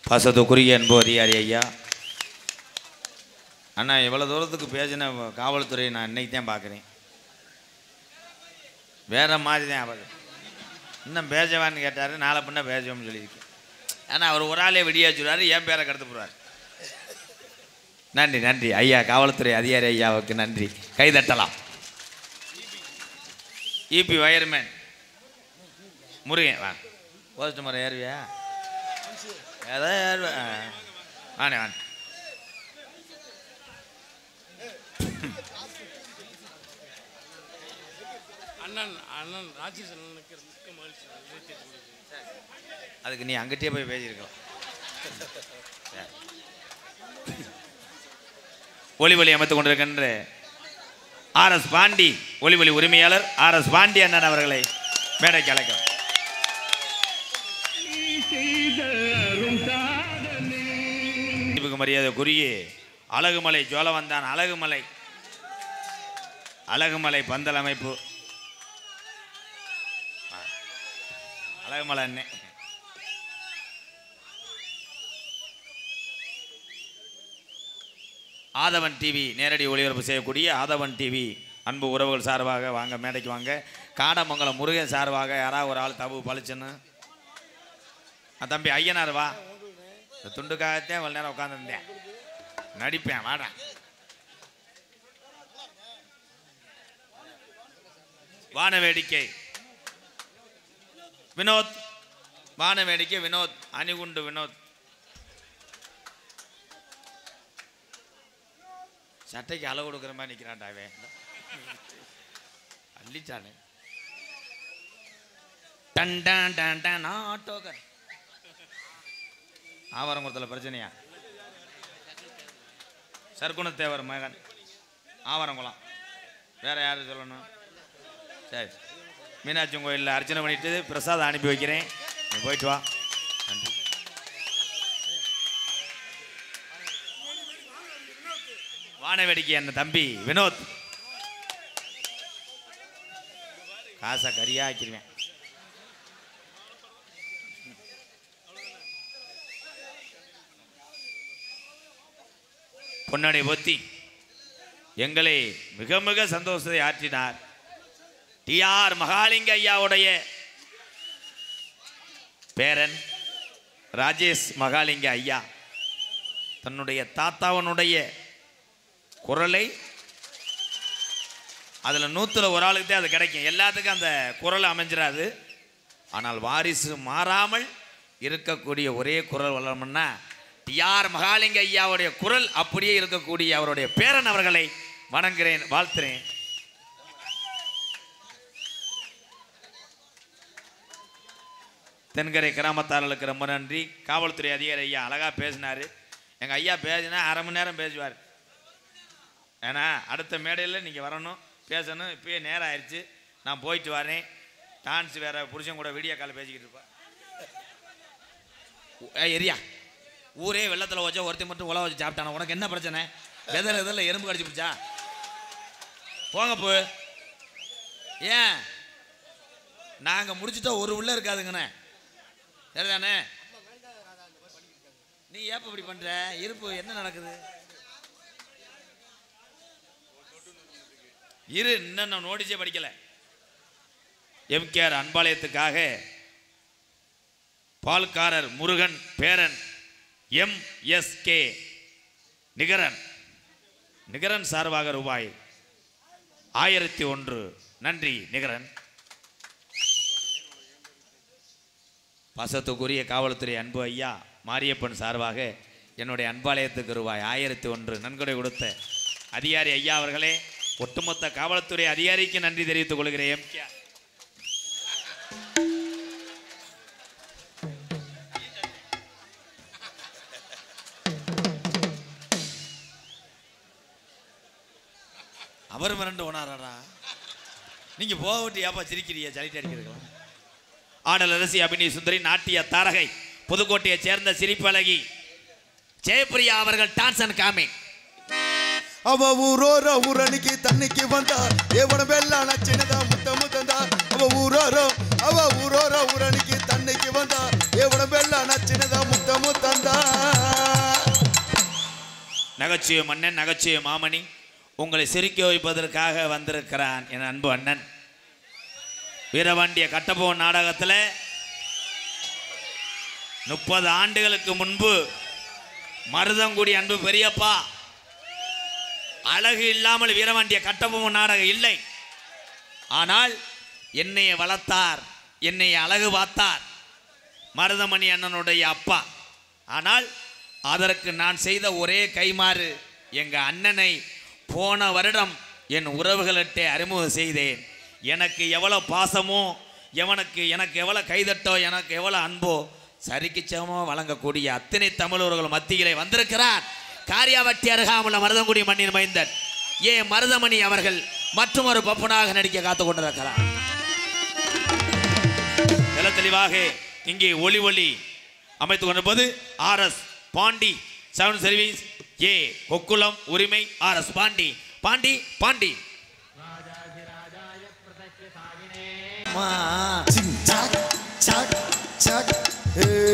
பாசத்துக்குரிய அன்பு அதிகாரி ஐயா, அண்ணா இவ்வளோ தூரத்துக்கு பேசின காவல்துறையை நான் இன்னைக்கு தான் பார்க்குறேன். வேற மாதிரி தான் அவர் இன்னும் பேசவான்னு கேட்டார், நாளை பின்ன பேசுவோம்னு சொல்லியிருக்கேன். ஆனால் அவர் ஒரு ஆளே வெடியாச்சுடுவார், என் பேரை கடத்து போடுவார். நன்றி நன்றி ஐயா, காவல்துறை அதிகாரி ஐயாவுக்கு நன்றி. கைதட்டலாம். இபி வயர்மேன் முருகன் வா, போஸ்ட் மரம் ஏறுவியா? ஏதோ ஏறுவேன். வாணே வாணே. அண்ணன் அண்ணன் ராஜேஷ் அண்ணனுக்கு மிக்க மகிழ்ச்சி. அதுக்கு நீ அங்கிட்டே போய் பேசியிருக்கலாம். ஒளிவொலி அமைத்துக் கொண்டிருக்கின்ற RS பாண்டி ஒளிவொலி உரிமையாளர் RS பாண்டி அண்ணன் அவர்களை மேடைக்கு அழைக்கிறோம். மரியாதைக்குரிய அழகுமலை ஜோலவந்தான் அழகுமலை பந்தல் அமைப்பு அழகுமலை அண்ணே, ஆதவன் டிவி நேரடி ஒளிபரப்பு செய்யக்கூடிய ஆதவன் டிவி அன்பு உறவுகள் சார்பாக வாங்க, மேடைக்கு வாங்க. காடமங்கலம் முருகன் சார்பாக யாராவது ஒரு ஆள் தப்பு பழிச்சுன்னு தம்பி ஐயனார் வா, இந்த துண்டுக்காகத்தான் இவ்வளோ நேரம் உட்காந்துருந்தேன், நடிப்பேன் வாடா. வானவேடிக்கை வினோத், வானவேடிக்கை வினோத், அணிகுண்டு வினோத். சட்டைக்கு அளவு கொடுக்குற மாதிரி நிற்கிறான்டாவே, அள்ளிச்சானே. டன் டன் டன் டன் ஆட்டோக்கர் ஆவரங்குளத்தில் பிரச்சனையா? சர்க்குணத்தேவர் மகன் ஆவரங்குளம். வேற யாரு சொல்லணும்? சரி, மீனாட்சி கோயிலில் அர்ச்சனை பண்ணிட்டு பிரசாதம் அனுப்பி வைக்கிறேன், நீ போயிட்டு வா. நன்றி. வானவேடிக்கை என்ன தம்பி வினோத், காசை கரியா ஆக்கிடுவேன். பொன்னாடை போத்தி எங்களை மிக மிக சந்தோஷத்தை ஆற்றினார். TR மகாலிங்க ஐயாவுடைய பேரன் ராஜேஷ் மகாலிங்க ஐயா தன்னுடைய தாத்தாவனுடைய குரலை, அதில் 100ல் ஒரு ஆளுக்கு தான் அது கிடைக்கும், எல்லாத்துக்கும் அந்த குரல் அமைஞ்சிடாது. ஆனால் வாரிசு மாறாமல் இருக்கக்கூடிய ஒரே குரல் வளரணும்னா டிஆர் மகாலிங்க ஐயாவுடைய குரல் அப்படியே இருக்கக்கூடிய அவருடைய பேரன் அவர்களை வணங்குகிறேன், வாழ்த்துறேன். தென்கரை கிராமத்தார்களுக்கு ரொம்ப நன்றி. காவல்துறை அதிகாரி ஐயா அழகாக பேசினார். எங்கள் ஐயா பேசினா அரை மணி நேரம் பேசுவார். ஏன்னா அடுத்த மேடையில் நீங்கள் வரணும், பேசணும். இப்போயே நேரம் ஆயிடுச்சு, நான் போயிட்டு வரேன். டான்ஸ் வேறு புருஷன் கூட வீடியோ கால் பேசிக்கிட்டு இருப்பேன். எரியா ஊரே வெள்ளத்தில் வச்சா ஒருத்தர் மட்டும் உழவு வச்சு சாப்பிட்டானா? உனக்கு என்ன பிரச்சனை? வெதரில் எறும்பு கடிச்சு பிடிச்சா? போங்க போ. ஏன் நாங்கள் முடிச்சுட்டா ஒரு உள்ள இருக்காதுங்கண்ணே, சரிதானே? நீ ஏப்ப இப்படி பண்ற? இருப்பு என்ன நடக்குது? இரு, இன்னும் நான் நோட்டீஸே படிக்கல. எம்கேஆர் அன்பாலயத்துக்காக பால்காரர் முருகன் பேரன் MSK நிகரன் சார்பாக ரூபாய் 1001. நன்றி நிகரன். பாசத்துக்குரிய காவல்துறை அன்பு ஐயா மாரியப்பன் சார்பாக என்னுடைய அன்பாலயத்துக்கு ரூபாய் 1001 நன்கொடை கொடுத்த அதிகாரி ஐயா அவர்களே, ஒட்டுமொத்த காவல்துறை அதிகாரிக்கு நன்றி தெரிவித்துக் கொள்கிறேன். எம்கேஆர் அவர் மிரண்டு ஓனாரா? நீங்க போகவிட்டு ஏப்பா சிரிக்கிறீங்க? சளிட்டு அடிக்கிறீங்களா? ஆடல் அரசி அபிநய சுந்தரி நாட்டிய தாரகை புதுக்கோட்டையை சேர்ந்த சிரிப்பழகி ஜெயபிரியா அவர்கள் டான்ஸ் அண்ட் காமிங். அவ ஊரோர ஊரணிக்கு தண்ணிக்கு வந்தா எவன வெள்ளான சின்னதா முத்த முத்தந்தா. அவ ஊரோர ஊரணிக்கு தண்ணிக்கு வந்தா எவன வெள்ளான சின்னதா முத்த முத்தந்தா. நகைச்சுவை மன்னன் நகைச்சுவை மாமணி உங்களை சிரிக்க வைப்பதற்காக வந்திருக்கிறான் என் அன்பு அண்ணன். வீரபாண்டிய கட்டபொம்மன் நாடகத்தில் 30 ஆண்டுகளுக்கு முன்பு மருதங்குடி அன்பு பெரியப்பா அழகு இல்லாமல் வீரபாண்டிய கட்டபொம்மன் நாடகம் இல்லை. ஆனால் என்னைய வளர்த்தார், என்னை அழகு பார்த்தார் மருதமணி அண்ணனுடைய அப்பா. ஆனால் அதற்கு நான் செய்த ஒரே கைமாறு, எங்கள் அண்ணனை போன வருடம் என் உறவுகளிட்டே அறிமுகம் செய்தேன். எனக்கு எவ்வளோ பாசமோ, எனக்கு எவ்வளோ கைதட்டோ, எனக்கு எவ்வளோ அன்போ சரிக்கிச்சமோ வழங்கக்கூடிய அத்தனை தமிழர்கள் மத்தியிலே வந்திருக்கிறார் காரியாவட்டி அருகாமுள்ள மருதங்குடி மண்ணின் மைந்தன் மருதமணி அவர்கள் மற்றும் ஒரு பப்பனாக நடிக்க காத்து கொண்டிருக்கிறார். தெளிவாக இங்கே ஒளி அமைத்துக் கொண்டிருப்பது RS Pandi sound service Kokkulam உரிமை RS பாண்டி பாண்டி பாண்டி.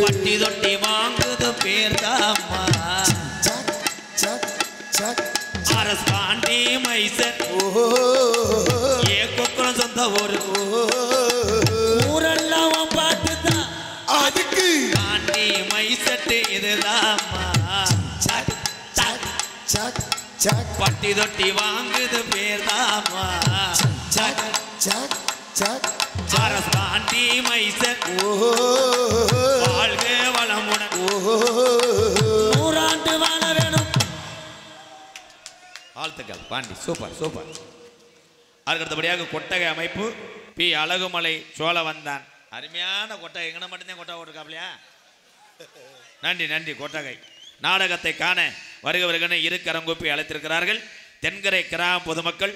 பட்டி தொட்டி வாங்குது பேர் தாமா RS பாண்டி மைசன் கொக்குளம் சொந்த ஊரு ஊரெல்லாம் பாட்டுதான் அதுக்கு பாண்டி மைசட்டு இதுதாமா. பட்டி தொட்டி வாங்குது பேர் தாமா RS பாண்டி மைசன் வாழ்க வளமுடன் 100 ஆண்டு வாழ வேணும். வாழ்த்துக்கள் பாண்டி, சூப்பர் சூப்பர். அதுக்கடுத்தபடியாக கொட்டகை அமைப்பு பி அழகுமலை சோழ வந்தான். அருமையான கொட்டகை, எங்கன மட்டும்தான் கொட்டகை போட்டிருக்காப்லையா? நன்றி நன்றி. கொட்டகை நாடகத்தை காண வருகவர்களே இரு கரங்கூப்பி அழைத்திருக்கிறார்கள் தென்கரை கிராம பொதுமக்கள்.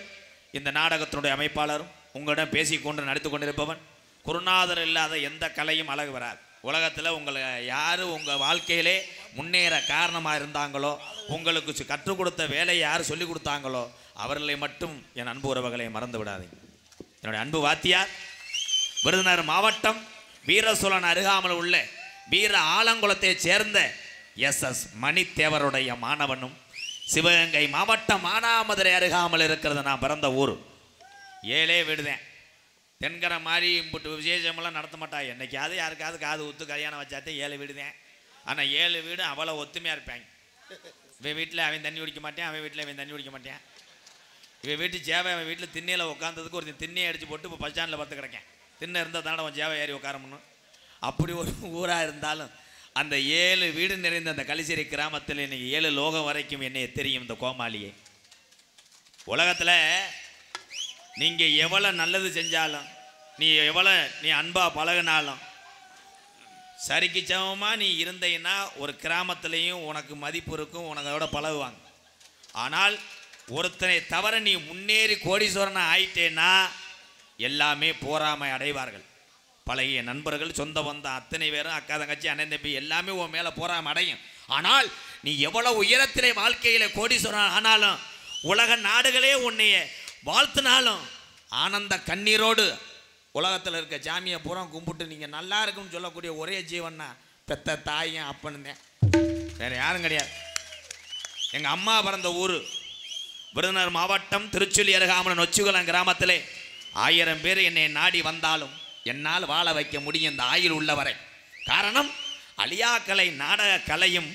இந்த நாடகத்தினுடைய அமைப்பாளரும் உங்களிடம் பேசிக்கொண்டு நடித்து கொண்டிருப்பவன். குருநாதர் இல்லாத எந்த கலையும் அழகு வராது. உலகத்தில் உங்களை யார் உங்கள் வாழ்க்கையிலே முன்னேற காரணமாக இருந்தாங்களோ, உங்களுக்கு கற்றுக் கொடுத்த வேலையை யார் சொல்லிக் கொடுத்தாங்களோ அவர்களை மட்டும் என் அன்பு உறவுகளை மறந்து விடாதீங்க. என்னுடைய அன்பு வாத்தியார் விருதுநகர் மாவட்டம் வீரசோழன் அருகாமல் உள்ள வீர ஆலங்குளத்தை சேர்ந்த SS மணித்தேவருடைய மாணவனும், சிவகங்கை மாவட்டம் மானாமதுரை அருகாமல் இருக்கிறது நான் பிறந்த ஊர். 7 வீடுதேன். தென்கரை மாதிரி இம்புட்டு விசேஷமெல்லாம் நடத்த மாட்டா. என்னைக்காவது யாருக்காவது காது ஊத்து கல்யாணம் வச்சாத்தே 7 வீடுதேன். ஆனால் 7 வீடு அவ்வளோ ஒத்துமையாக இருப்பாங்க. இவன் வீட்டில் அவன் தண்ணி குடிக்க மாட்டேன், அவன் வீட்டில் அவன் தண்ணி குடிக்க மாட்டேன். இவன் வீட்டு சேவை அவன் வீட்டில் திண்ணையில் உட்காந்ததுக்கு ஒரு திண்ணையை அடித்து போட்டு இப்போ பஸ் ஸ்டாண்டில் பார்த்து கிடக்கேன். திண்ணை இருந்தால் தானே அவன் சேவை ஏறி உட்காரமுன்னு. அப்படி ஒரு ஊராக இருந்தாலும் அந்த 7 வீடு நிறைந்த அந்த களிசேரி கிராமத்தில் இன்னைக்கு 7 லோகம் வரைக்கும் என்னைய தெரியும் இந்த கோமாளியை. உலகத்தில் நீங்கள் எவ்வளோ நல்லது செஞ்சாலும் நீ அன்பாக பழகினாலும் சரிக்கு சமமாக நீ இருந்தீன்னா ஒரு கிராமத்துலேயும் உனக்கு மதிப்பு இருக்கும், உனக்கோட பழகுவாங்க. ஆனால் ஒருத்தனை தவிர நீ முன்னேறி கோடீஸ்வரனை ஆயிட்டேன்னா எல்லாமே போராமை அடைவார்கள். பழகிய நண்பர்கள், சொந்த பந்தம் அத்தனை பேரும், அக்கா தங்கச்சி, அண்ணன் தம்பி எல்லாமே உன் மேலே போராமை அடையும். ஆனால் நீ எவ்வளவு உயரத்திலே வாழ்க்கையில் கோடீஸ்வரன் ஆனாலும் உலக நாடுகளே உன்னைய வாழ்த்தினாலும் ஆனந்த கண்ணீரோடு உலகத்தில் இருக்க ஜாமியை பூரா கும்பிட்டு நீங்கள் நல்லா இருக்குன்னு சொல்லக்கூடிய ஒரே ஜீவன்னா பெத்த தாயும் அப்பனுந்தேன், வேறு யாரும் கிடையாது. எங்கள் அம்மா பிறந்த ஊர் விருதுநகர் மாவட்டம் திருச்சுழி அருகாமல் நொச்சிகுளம் கிராமத்திலே 1000 பேர் என்னை நாடி வந்தாலும் என்னால் வாழ வைக்க முடியும் இந்த ஆயுள் உள்ளவரை. காரணம் அழியா கலை நாடக கலையும்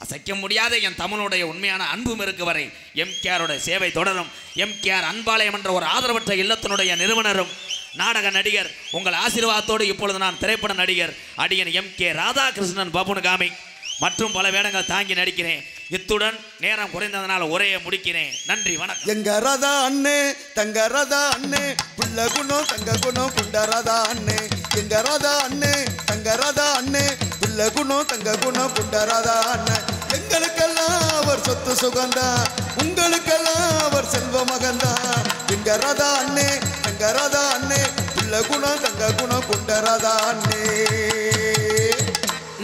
அசைக்க முடியாத என் தமிழுடைய உண்மையான அன்பும் இருக்கு வரை எம்கேஆருடைய சேவை தொடரும். எம்கேஆர் அன்பாலயம் என்ற ஒரு ஆதரவற்ற இல்லத்தினுடைய நிறுவனரும் நாடக நடிகர் உங்கள் ஆசீர்வாதத்தோடு இப்பொழுது நான் திரைப்பட நடிகர் அடியன் எம்.கே. ராதாகிருஷ்ணன் பபுன் காமிக் மற்றும் பல வேடங்கள் தாங்கி நடிக்கிறேன். இத்துடன் நேரம் குறைந்ததனால் உரையை முடிக்கிறேன். நன்றி, வணக்கம். எங்க ராதா அண்ணே, தங்க ராதா அண்ணே, புள்ள குணம் தங்க குணம் குண்ட ராதா அண்ணே. எங்க ராதா அண்ணே, தங்க ராதா அண்ணே, புள்ள குணம் தங்க குணம் குண்ட ராதா அண்ணே. எங்களுக்கெல்லாம் அவர் சொத்து சுகந்தான், உங்களுக்கெல்லாம் அவர் செல்வ மகன்தான். எங்க ராதா அண்ணே, தங்க ராதா அண்ணே, புள்ள குணம் தங்க குணம் குண்ட ராதா அண்ணே.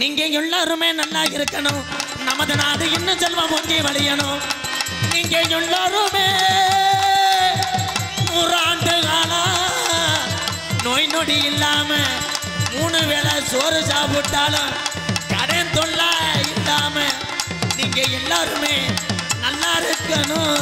நீங்க எல்லாருமே நல்லா இருக்கணும், நமது நாடு இன்னும் செல்வம் பொங்கி வழியணும். நீங்க எல்லாருமே 100 ஆண்டு காலம் நோய் நொடி இல்லாம 3 வேளை சோறு சாப்பிட்டாலும் கடன் தொல்லை இல்லாம நீங்க எல்லாருமே நல்லா இருக்கணும்.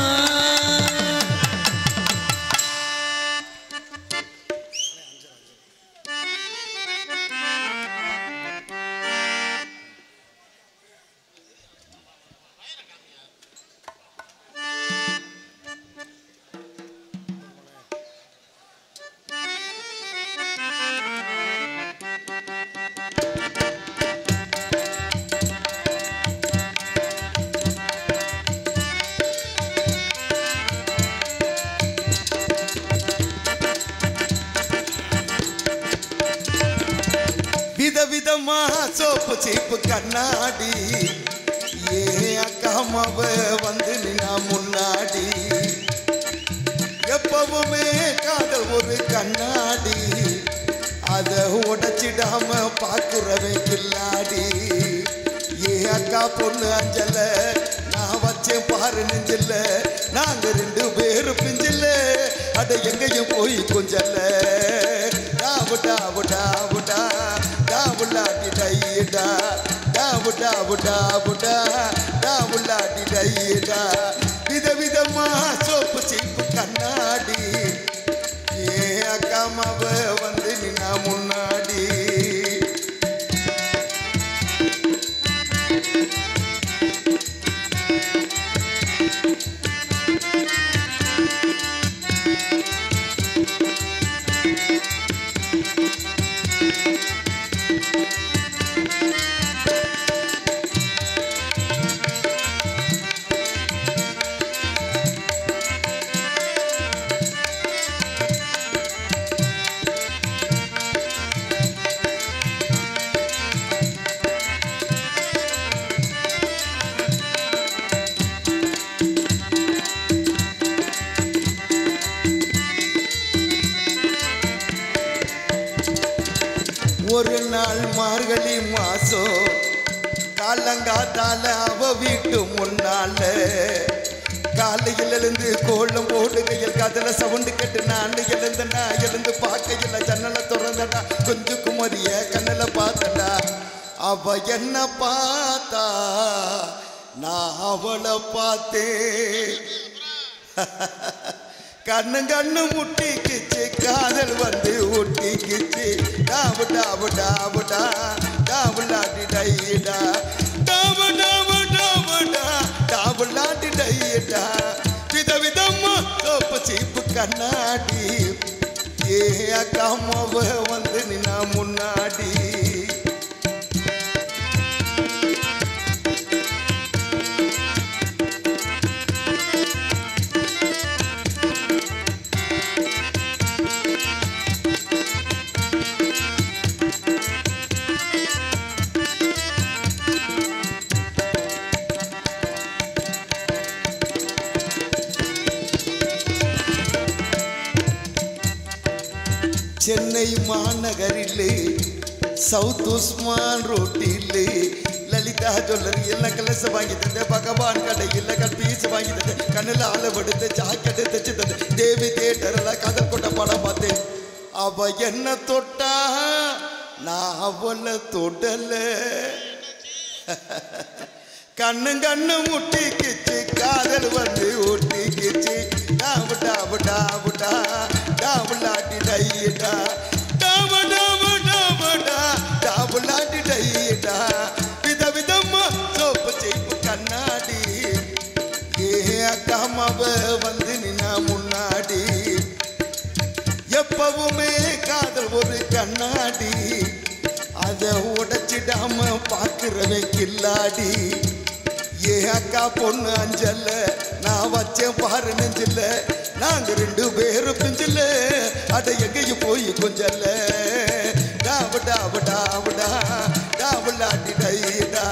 விதவிதமா சோப்பு சீப்பு கண்ணாடி ஏ அக்காமாவ வந்து நின்னா முன்னாடி. எப்பவுமே காதல் ஒரு கண்ணாடி, அதை உடைச்சிடாம பாக்குறவன் கில்லாடி. ஏ அக்கா பொண்ணு அஞ்சல நான் வச்சேன் பாரு நெஞ்சில்ல, நாங்க 2 பேரும் பிஞ்சில்ல, அட எங்கேயும் போய் கொஞ்சல்ல. டாவுடா வுடா வுடா டாவுலாடி டைடா, டாவுடா வுடா வுடா டாவுலாடி டைடா. விதவிதமா சோப்பு சீப்பு கண்ணாடி ஏ அக்காமாவ வந்து நின்னா முன்னாடி. ஒரு நாள் மார்கழி மாசம் காலங்காத்தால அவ வீட்டு முன்னால காலையில் எழுந்து கோலம் போடுகையில் கதல சவுண்டு கேட்டு நான் எழுந்து பார்க்கையில் ஜன்னலை திறந்தடா, கொஞ்சம் குமரிய கண்ணல பார்த்தடா. அவ என்ன பார்த்தா நான் அவளை பார்த்தேன். கண்ணு கண்ணு முட்டிக்கிச்சு, காதல் வந்து ஒட்டிக்கிச்சு. டாவு டாவு டாவுடா டாவுலாடி டைடா, டாவு டாவு டாவுடா டாவுலாடி டைடா. விதவிதமா சோப்பு சீப்பு கண்ணாடி ஏ அக்காமாவ வந்து நின்னா முன்னாடி. மாநகரிலே சவுத் உஸ்மான் ரோட்டிலே லலிதா ஜுவல்லரி எல்லாம் கலச வாங்கி தந்த பகவான் கடையில் கல்பீஸ் வாங்கி தந்த கண்ணில் அளவெடுத்து ஜாக்கெட்டு தைச்சு தந்த தேவி தேட்டரில் கதல் கொண்ட படம் பார்த்தேன். அவ என்ன தொட்டா நான் அவளை தொடல. கண்ணு கண்ணு முட்டிக்கிச்சு காதல் வந்து ஒட்டிக்கிச்சு டாவு டாவு டாவு டா டாவுலாட்டி டையிடா டாவு டாவு டாவுடா டாவுலாட்டி டையிடா வித விதமா சோப்பு செய்ப்பு கண்ணாடி ஏ அக்காமாவ வந்து நின்னா முன்னாடி எப்பவுமே காதல் ஒரு கண்ணாடி அதை உடைச்சிடாம பார்க்கிறவன் கில்லாடி. ஏ அக்கா பொண்ணு அஞ்சல்ல நான் வச்சேன் பாரு நெஞ்சில்ல நாங்க 2 பேரும் பிஞ்சில்ல அட எங்கேயும் போய் கொஞ்சல்ல டாவு டாவு டாவுடா டாவுலாட்டி டைடா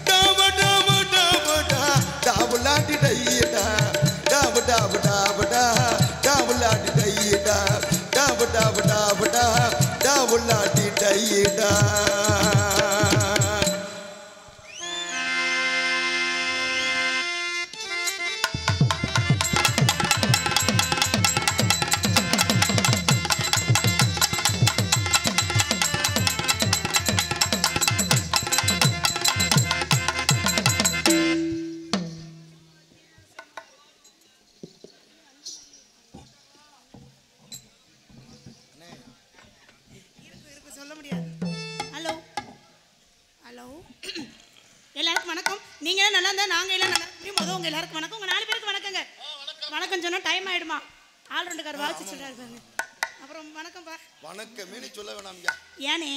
டாவு டாவு டாவுடா டாவுலாட்டி டைடா டாவு டாவு டாவுடா டாவுலாட்டி டைடா டாவு டாவு டாவுடா டாவுலாட்டி டைடா. சொல்ல முடியாது. ஹலோ ஹலோ எல்லாருக்கும் வணக்கம். நீங்க எல்லாம் நல்லா இருந்தா நாங்க எல்லாம் நல்லா இருக்கோம். உங்க எல்லாருக்கும் வணக்கம். உங்க 4 பேருக்கு வணக்கங்க. வணக்கம் சொன்னா டைம் ஆயிடுமா? ஆல் ரெண்டு கார் வாட்சி சொல்றாரு பாருங்க. அப்புறம் வணக்கம்பா. வணக்கமே நீ சொல்ல வேணாம். ஏனே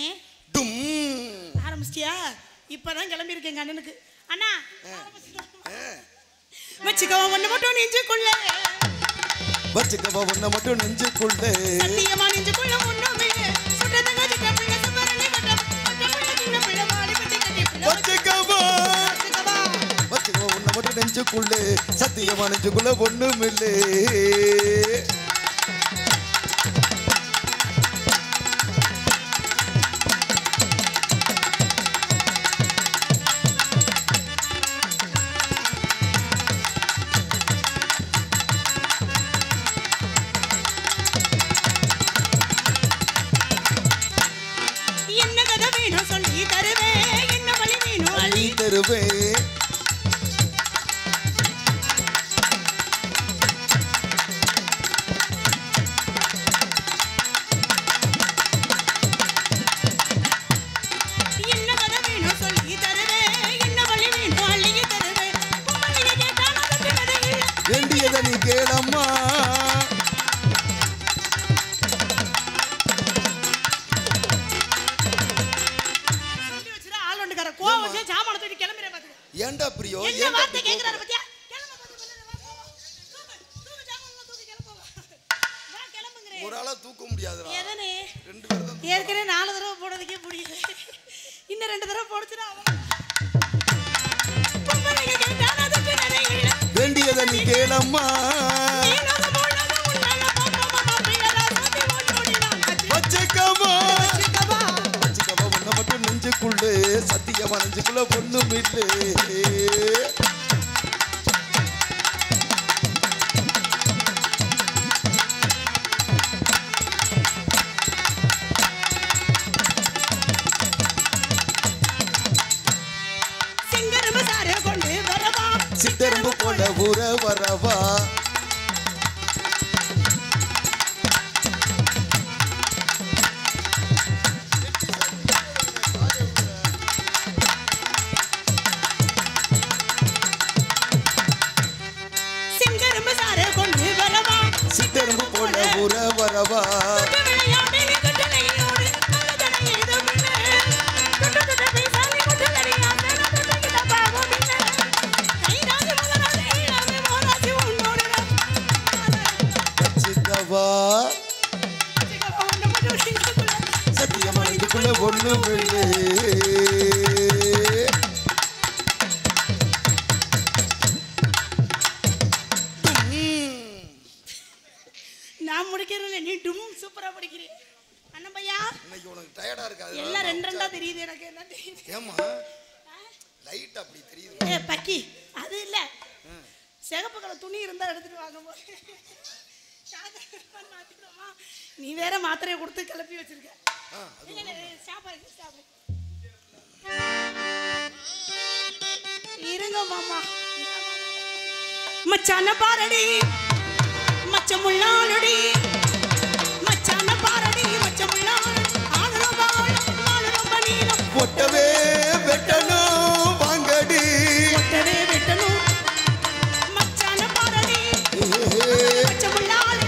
ஆரம்பிச்சியா? இப்பதான் கிளம்பி இருக்கேங்க அண்ணனுக்கு. அண்ணா வச்சுக்கவா ஒண்ணு மட்டும் நெஞ்சுக்குள்ள வச்சுக்கவா ஒண்ணு மட்டும் நெஞ்சுக்குள்ள சத்தியமா நெஞ்சுக்குள்ள ஒண்ணுமே சுட்டதங்க சின்ன பிள்ளை சுவரலி வட்டம் சின்ன பிள்ளை மாடி பட்டி கட்டி பிள்ளை வச்சுக்கவா ஒண்ணு மட்டும் நெஞ்சுக்குள்ள சத்தியமா நெஞ்சுக்குள்ள ஒண்ணுமில்லை. வேண்டியதை நீ கேளம்மா. ஏண்டா பிரியோ ஒரு ஆளா தூக்க முடியாது. ஏற்கனவே 4 தடவை போடுறதுக்கே முடியல. இன்னும் 2 தடவை போடுச்சுன்னா வேண்டியதை நீ கேளம்மா. வச்சுக்கவா ஒண்ணு மட்டும் நெஞ்சுக்குள்ள சத்தியமா நெஞ்சுக்குள்ள ஒண்ணுமில்லை. சித்தரும்பு போல ஊர வரவா சித்தரும்பு போல ஊர வரவா சத்தியமா இதுக்குள்ள ஒண்ணுமில்லை. நான் முடிக்கிறேன், நீ டும் சூப்பரா படிக்கிறேன். அண்ணன் பையா இன்னைக்கு உனக்கு டயர்டா இருக்காது. எல்லாம் ரெண்டு ரெண்டா தெரியுது எனக்கு என்ன தெரியுது. ஏமா லைட் அப்படி தெரியுது. பக்கி அது இல்ல சிகப்பு கலர் துணி இருந்தா எடுத்துட்டு வாங்க போய். நீ வேற மாத்திரையை கொடுத்து கிளப்பி வச்சிருக்க. இருங்க மாமா. மச்சான பாரடி மச்சமுள்ளாலடி மச்சான பாரடி மச்சமுள்ளால் ஆளும் பணியும் ஒட்டவே வெட்டணும் வாங்கடி ஒட்டவே வெட்டணும் மச்சான பாரடி மச்சமுள்ளால்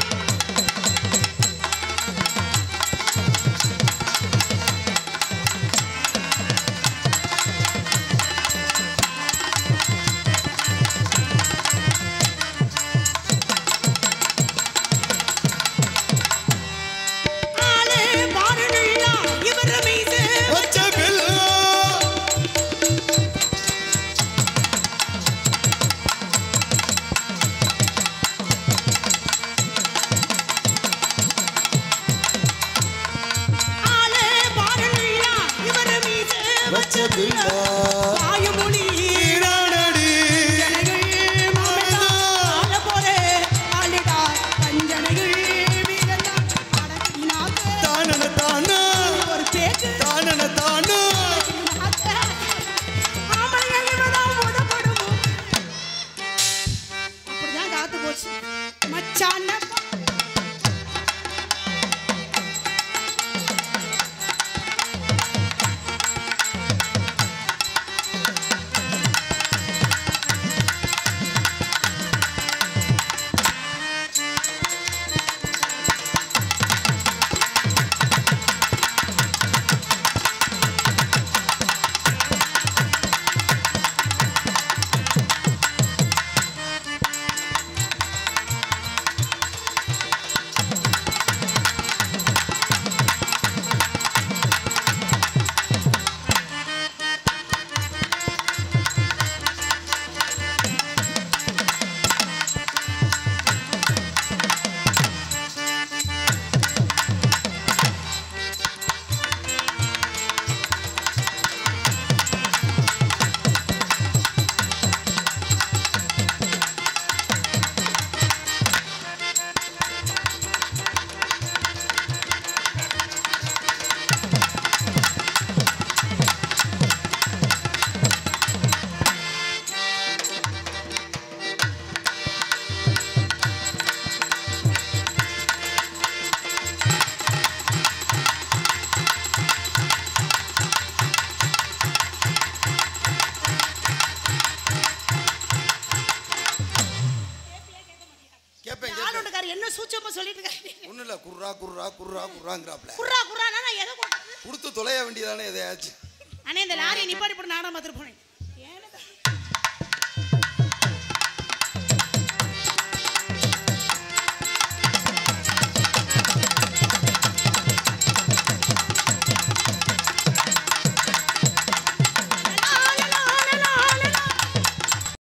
கொடுத்து தொலைய வேண்டியதானே எதையாச்சும். அண்ணே இந்த லாரியை நிப்பாட்டி போட்டு நானும் பார்த்துட்டு போனேன்.